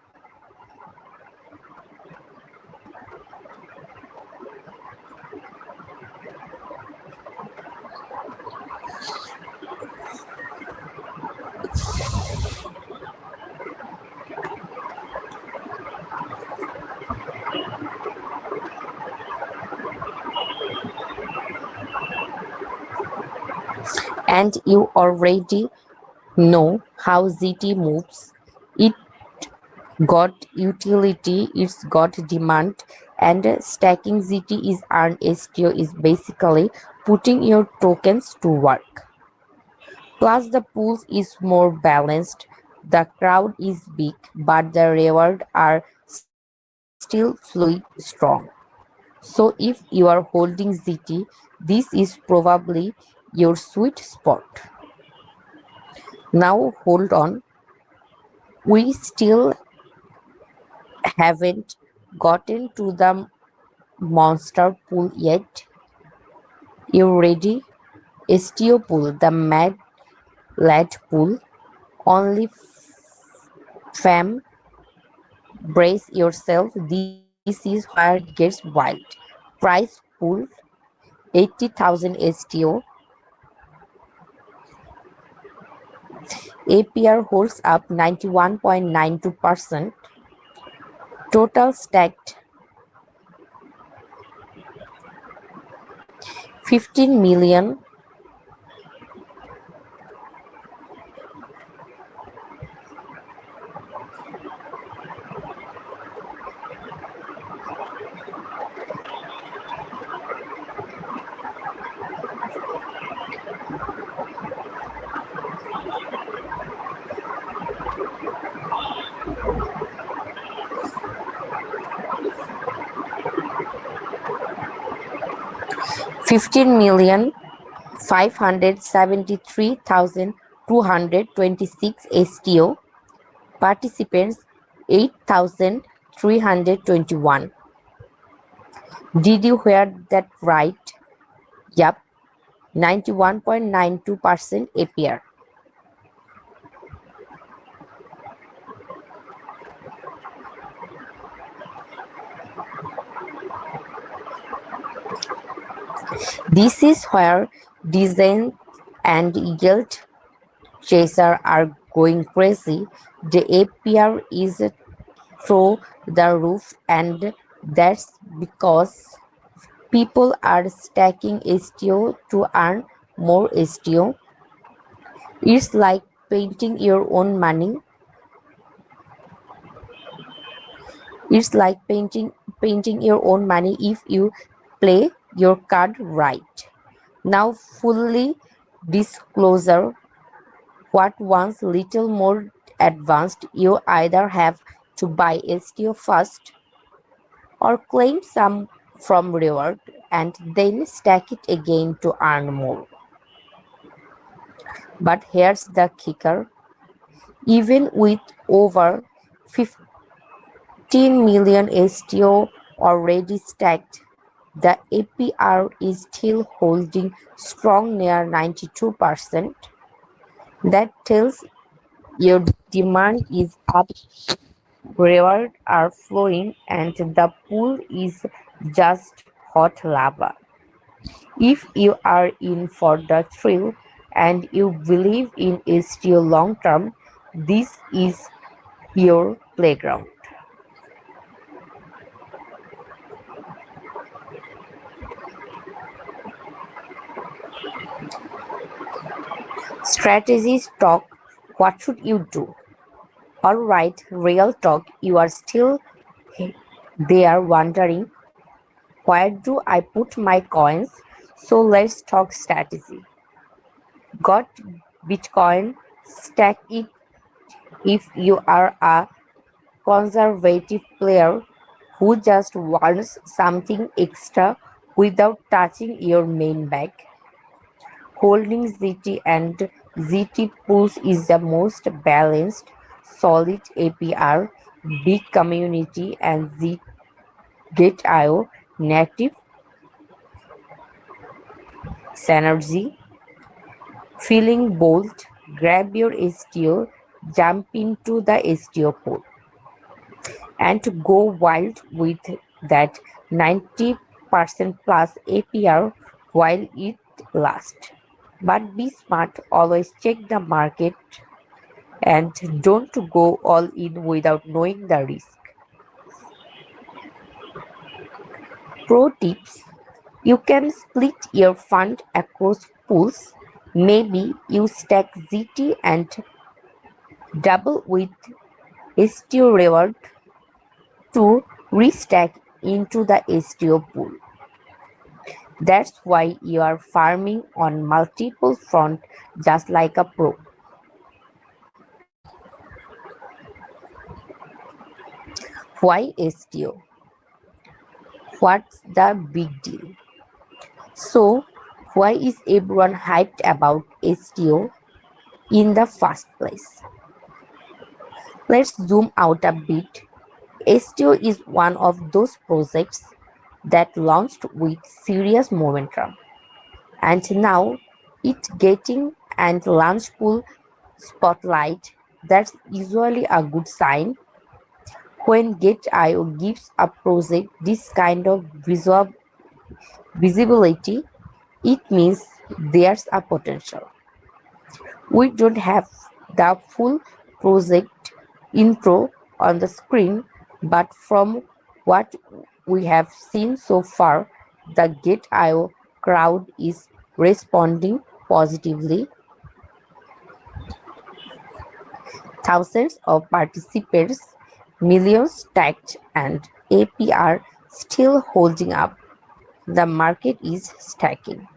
And you already know how ZT moves. It got utility, it's got demand, and stacking ZT is earned STO is basically putting your tokens to work. Plus the pools is more balanced, the crowd is big, but the rewards are still fluid strong. So if you are holding ZT, this is probably your sweet spot. Now hold on, we still haven't gotten to the monster pool yet. You ready? STO pool, the mad lad pool. Only fam, brace yourself. This is where it gets wild. Price pool 80,000 STO. APR holds up 91.92%. Total stacked 15 million. $15 million 573,226 STO. Participants 8,321. Did you hear that right? Yup, 91.92% APR. This is where design and yield chasers are going crazy. The APR is through the roof, and that's because people are stacking STO to earn more STO. It's like painting your own money. It's like painting your own money if you play your card right. Now fully disclosure, what once little more advanced, you either have to buy STO first or claim some from reward and then stack it again to earn more. But here's the kicker. Even with over 15 million STO already stacked, the APR is still holding strong near 92%. That tells you demand is up, rewards are flowing, and the pool is just hot lava. If you are in for the thrill and you believe in STO long term, this is your playground. Strategies talk. What should you do? Alright, real talk. You are still there wondering, where do I put my coins? So let's talk strategy. Got Bitcoin? Stack it if you are a conservative player who just wants something extra without touching your main bag. Holding ZT and ZT pools is the most balanced, solid APR, big community, and Gate.io native synergy. Feeling bold? Grab your STO, jump into the STO pool, and go wild with that 90% plus APR while it lasts. But be smart, always check the market and don't go all in without knowing the risk. Pro tips: you can split your fund across pools. Maybe you stack ZT and double with STO reward to restack into the STO pool. That's why you are farming on multiple fronts just like a pro. Why STO? What's the big deal? So, why is everyone hyped about STO in the first place? Let's zoom out a bit. STO is one of those projects that launched with serious momentum, and now it's getting and launch pool spotlight. That's usually a good sign. When Gate.io gives a project this kind of visibility, it means there's a potential. We don't have the full project intro on the screen, but from what we have seen so far, the Gate.io crowd is responding positively. Thousands of participants, millions stacked, and APR still holding up. The market is stacking.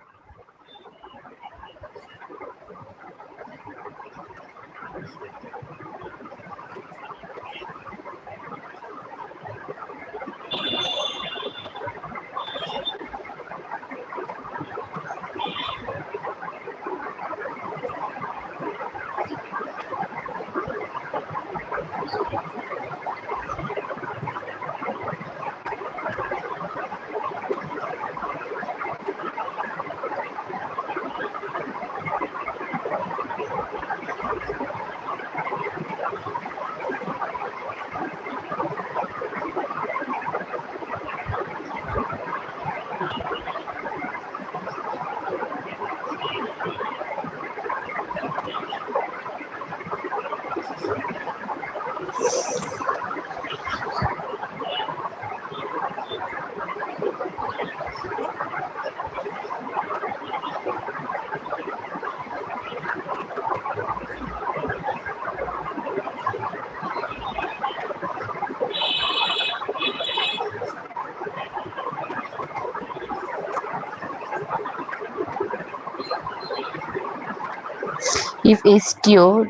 If STO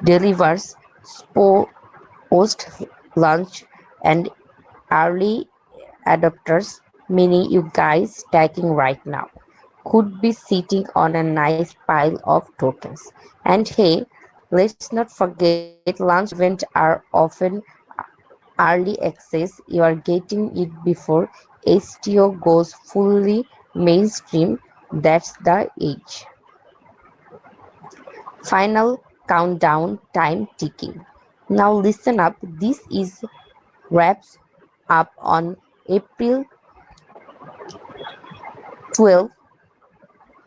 delivers post launch and early adopters, meaning you guys stacking right now, could be sitting on a nice pile of tokens. And hey, let's not forget launch events are often early access. You are getting it before STO goes fully mainstream. That's the age. Final countdown time ticking. Now listen up. This is wraps up on April 12,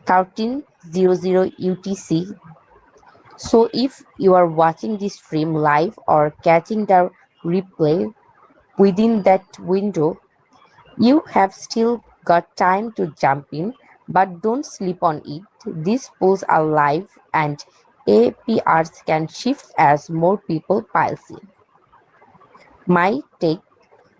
1300 UTC. So if you are watching this stream live or catching the replay within that window, you have still got time to jump in, but don't sleep on it. These pools are live and APRs can shift as more people piles in. My take: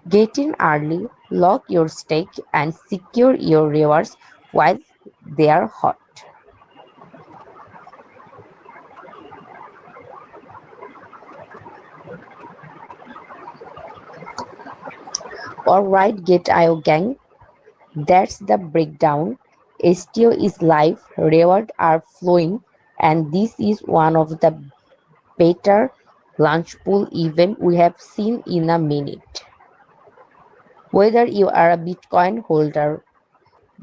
get in early, lock your stake, and secure your rewards while they are hot. Alright, Get.io gang, that's the breakdown. STO is live, rewards are flowing, and this is one of the better launch pool event we have seen in a minute. Whether you are a Bitcoin holder,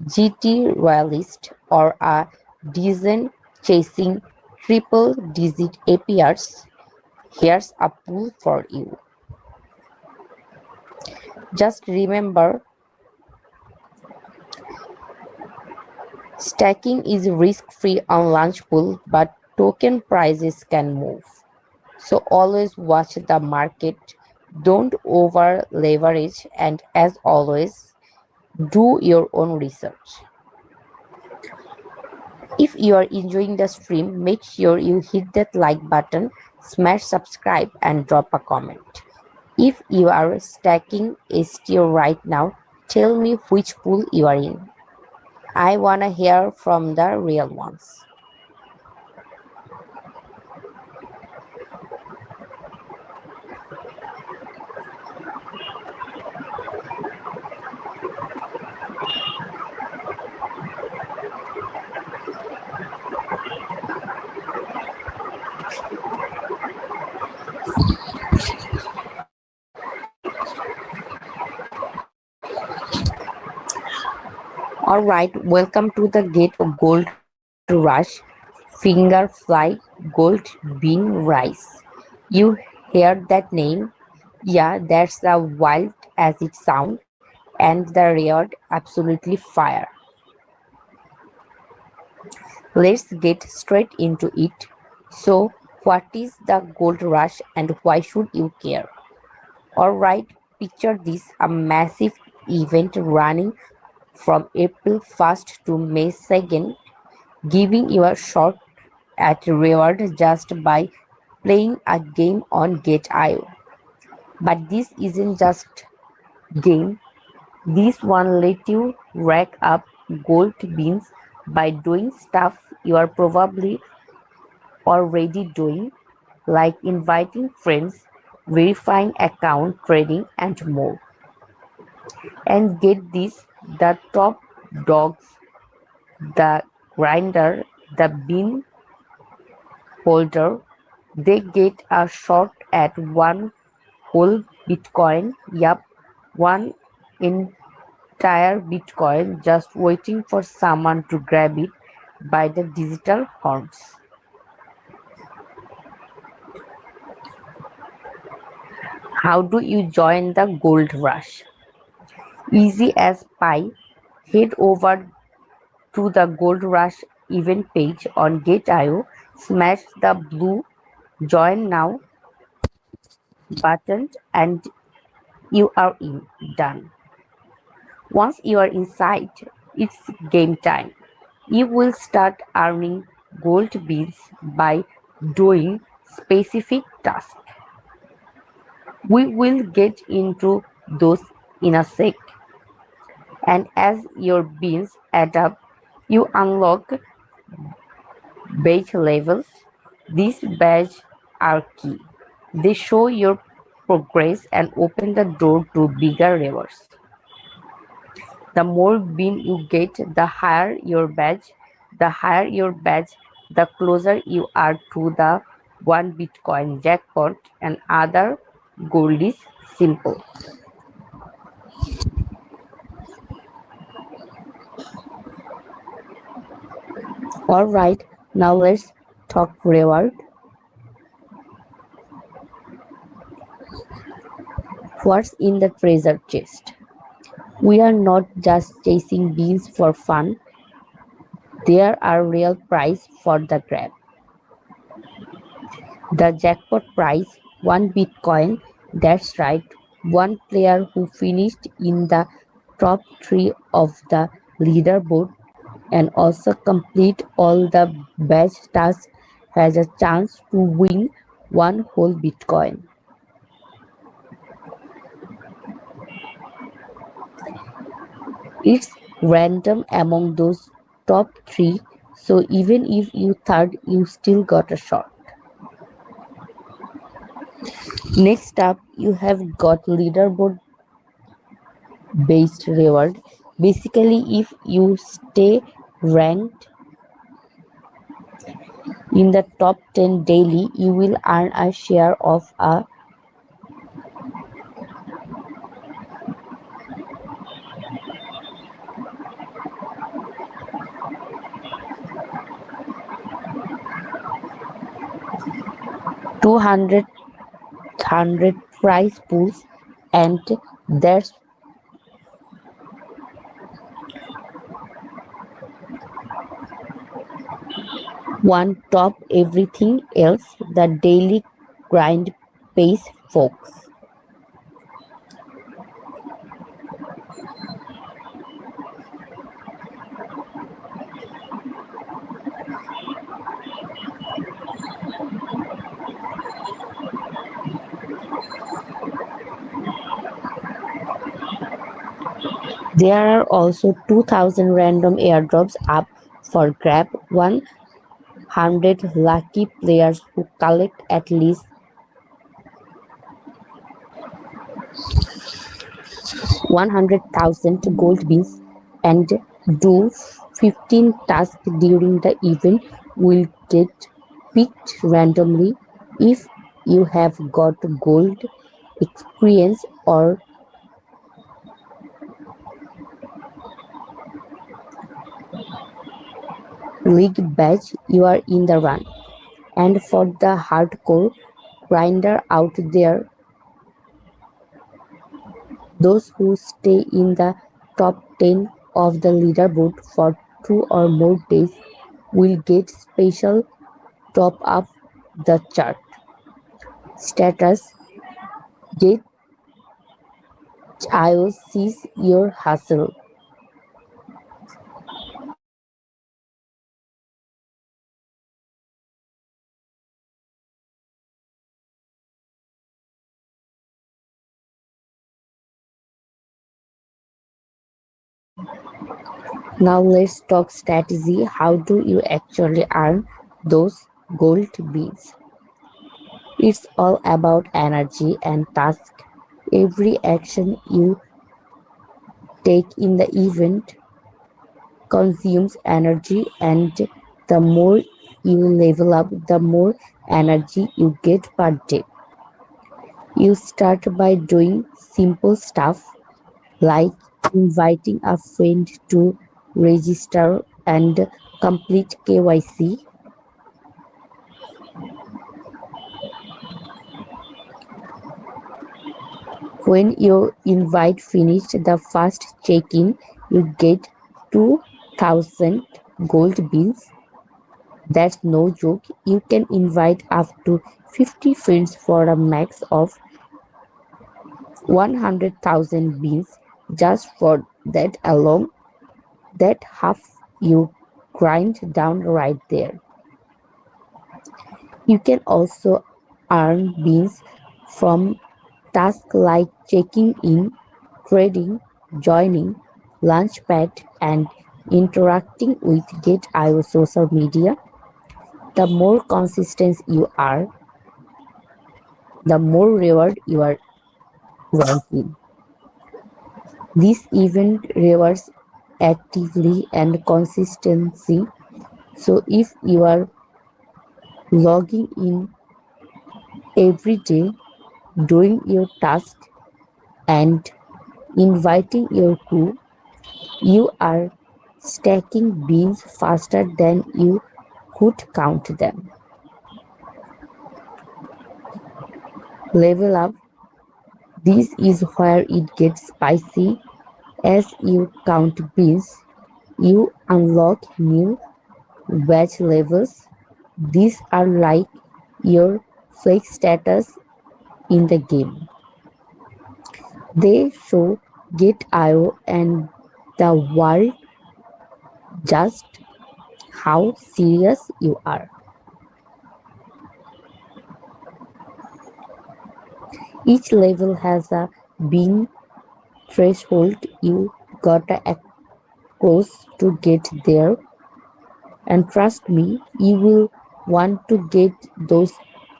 GT royalist, or a decent chasing triple digit APRs, here's a pool for you. Just remember, stacking is risk-free on launch pool, but token prices can move. So always watch the market, don't over leverage, and as always, do your own research. If you are enjoying the stream, make sure you hit that like button, smash subscribe, and drop a comment. If you are stacking STO right now, tell me which pool you are in. I wanna hear from the real ones. Alright, welcome to the Gate of Gold Rush, Finger Fly Gold Bean Rice. You heard that name? Yeah, that's the wild as it sounds, and the reward absolutely fire. Let's get straight into it. So, what is the gold rush and why should you care? Alright, picture this: a massive event running from April 1st to May 2nd, giving you a shot at reward just by playing a game on Gate.io. But this isn't just game. This one let you rack up gold beans by doing stuff you are probably already doing, like inviting friends, verifying account, trading, and more. And get this, the top dogs, the grinder, the bean holder, they get a shot at one whole Bitcoin. Yup, one entire Bitcoin just waiting for someone to grab it by the digital horns. How do you join the gold rush? Easy as pie. Head over to the Gold Rush event page on Gate.io, smash the blue Join Now button, and you are in. Done. Once you are inside, it's game time. You will start earning gold beans by doing specific tasks. We will get into those in a sec. And as your beans add up, you unlock badge levels. These badges are key. They show your progress and open the door to bigger rewards. The more bean you get, the higher your badge. The higher your badge, the closer you are to the one Bitcoin jackpot and other goal is simple. Alright, now let's talk reward. What's in the treasure chest? We are not just chasing beans for fun. There are real prize for the grab. The jackpot prize, one Bitcoin. That's right, one player who finished in the top 3 of the leaderboard and also complete all the badge tasks has a chance to win one whole Bitcoin. It's random among those top 3, so even if you third, you still got a shot. Next up, you have got leaderboard based reward. Basically, if you stay ranked in the top 10 daily, you will earn a share of a 200 prize pools, and that's one top everything else the daily grind pays, folks. There are also 2,000 random airdrops up for grab. 100 lucky players who collect at least 100,000 gold beans and do 15 tasks during the event will get picked randomly. If you have got gold experience or league badge, you are in the run. And for the hardcore grinder out there, those who stay in the top 10 of the leaderboard for 2 or more days will get special top up the chart status. GateIO sees your hustle. Now let's talk strategy. How do you actually earn those gold beans? It's all about energy and task. Every action you take in the event consumes energy, and the more you level up, the more energy you get per day. You start by doing simple stuff like inviting a friend to register and complete KYC. When your invite finished the first check-in, you get 2,000 gold beans. That's no joke. You can invite up to 50 friends for a max of 100,000 beans. Just for that alone, that half you grind down right there. You can also earn beans from tasks like checking in, trading, joining Launchpad, and interacting with GateIO social media. The more consistent you are, the more reward you are ranking. This event rewards actively and consistency. So if you are logging in every day, doing your task and inviting your crew, you are stacking beans faster than you could count them. Level up. This is where it gets spicy. As you count beans, you unlock new badge levels. These are like your flex status in the game. They show Gate.io and the world just how serious you are. Each level has a bean threshold you gotta cross to get there, and trust me, you will want to get those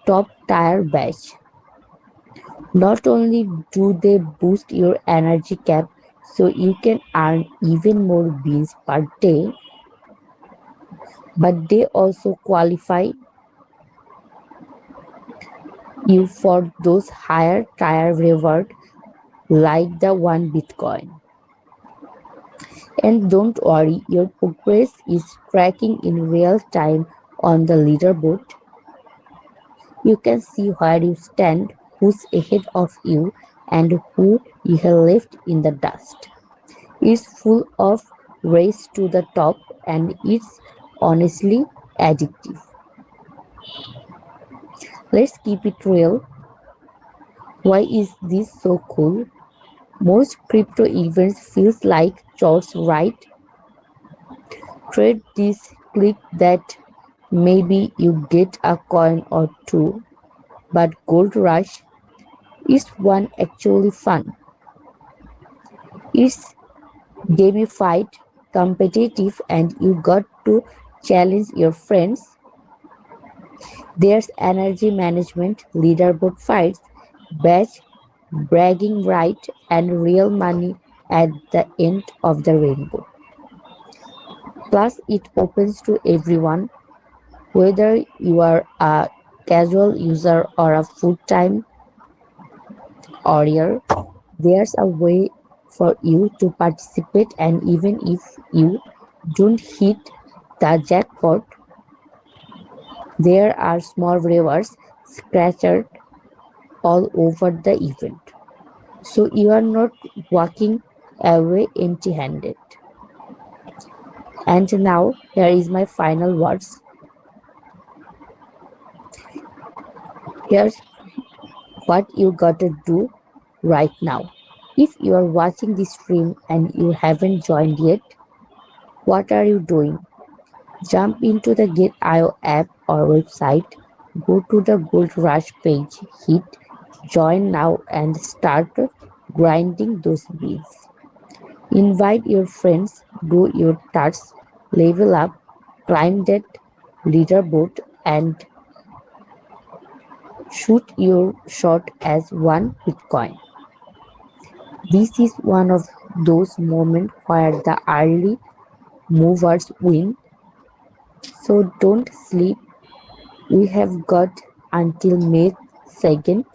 top tier badge. Not only do they boost your energy cap so you can earn even more beans per day, but they also qualify you for those higher tier reward like the one Bitcoin. And don't worry, your progress is tracking in real time on the leaderboard. You can see where you stand, who's ahead of you, and who you have left in the dust. It's full of race to the top and it's honestly addictive. Let's keep it real. Why is this so cool? Most crypto events feels like chores, right? Trade this, click that, maybe you get a coin or two, but Gold Rush is one actually fun. It's gamified, competitive, and you got to challenge your friends. There's energy management, leaderboard fights, badge bragging right, and real money at the end of the rainbow. Plus, it opens to everyone, whether you are a casual user or a full-time warrior. There's a way for you to participate, and even if you don't hit the jackpot, there are small rewards scattered all over the event. So you are not walking away empty-handed. And now here is my final words. Here's what you gotta do right now. If you are watching this stream and you haven't joined yet, what are you doing? Jump into the Gate.io app or website, go to the Gold Rush page, hit join now and start grinding those beans. Invite your friends, do your tasks, level up, climb that leaderboard and shoot your shot as one Bitcoin. This is one of those moments where the early movers win, so don't sleep. We have got until May 2nd,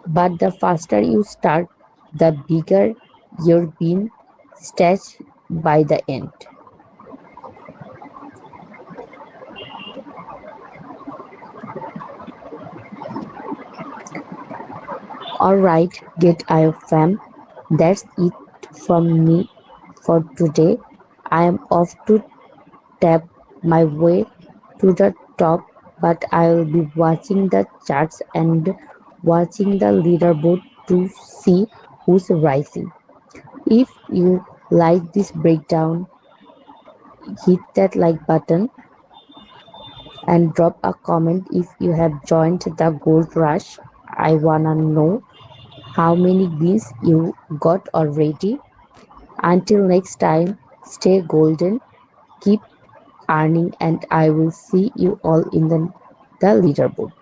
but the faster you start, the bigger your bean stash by the end. Alright, Gate.io fam, that's it from me for today. I am off to tap my way to the top, but I will be watching the charts and watching the leaderboard to see who's rising. If you like this breakdown, hit that like button and drop a comment if you have joined the Gold Rush. I wanna know how many beans you got already. Until next time, stay golden, keep earning, and I will see you all in the leaderboard.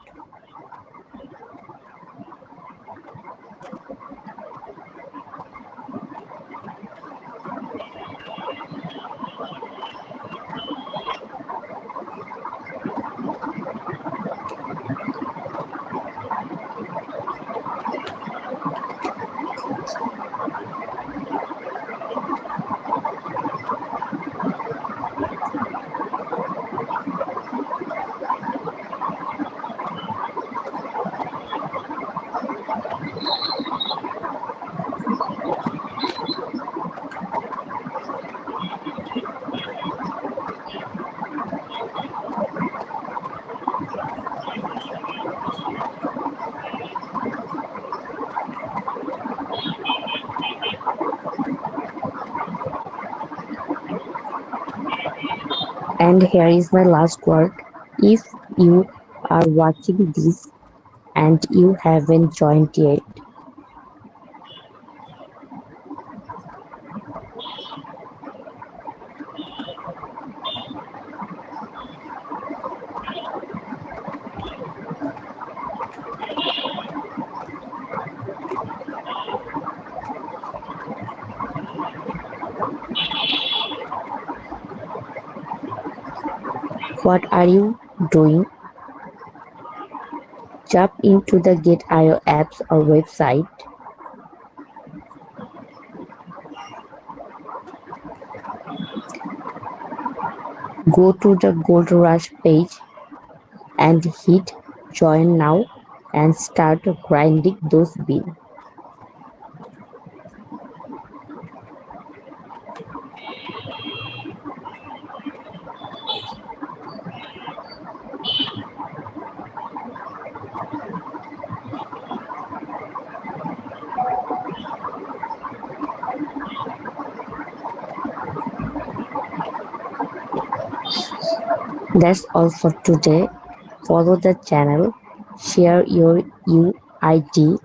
And here is my last word. If you are watching this and you haven't joined yet, what are you doing? Jump into the Get.io apps or website. Go to the Gold Rush page and hit join now and start grinding those beans. That's all for today. Follow the channel, share your UID,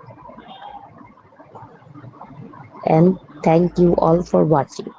and thank you all for watching.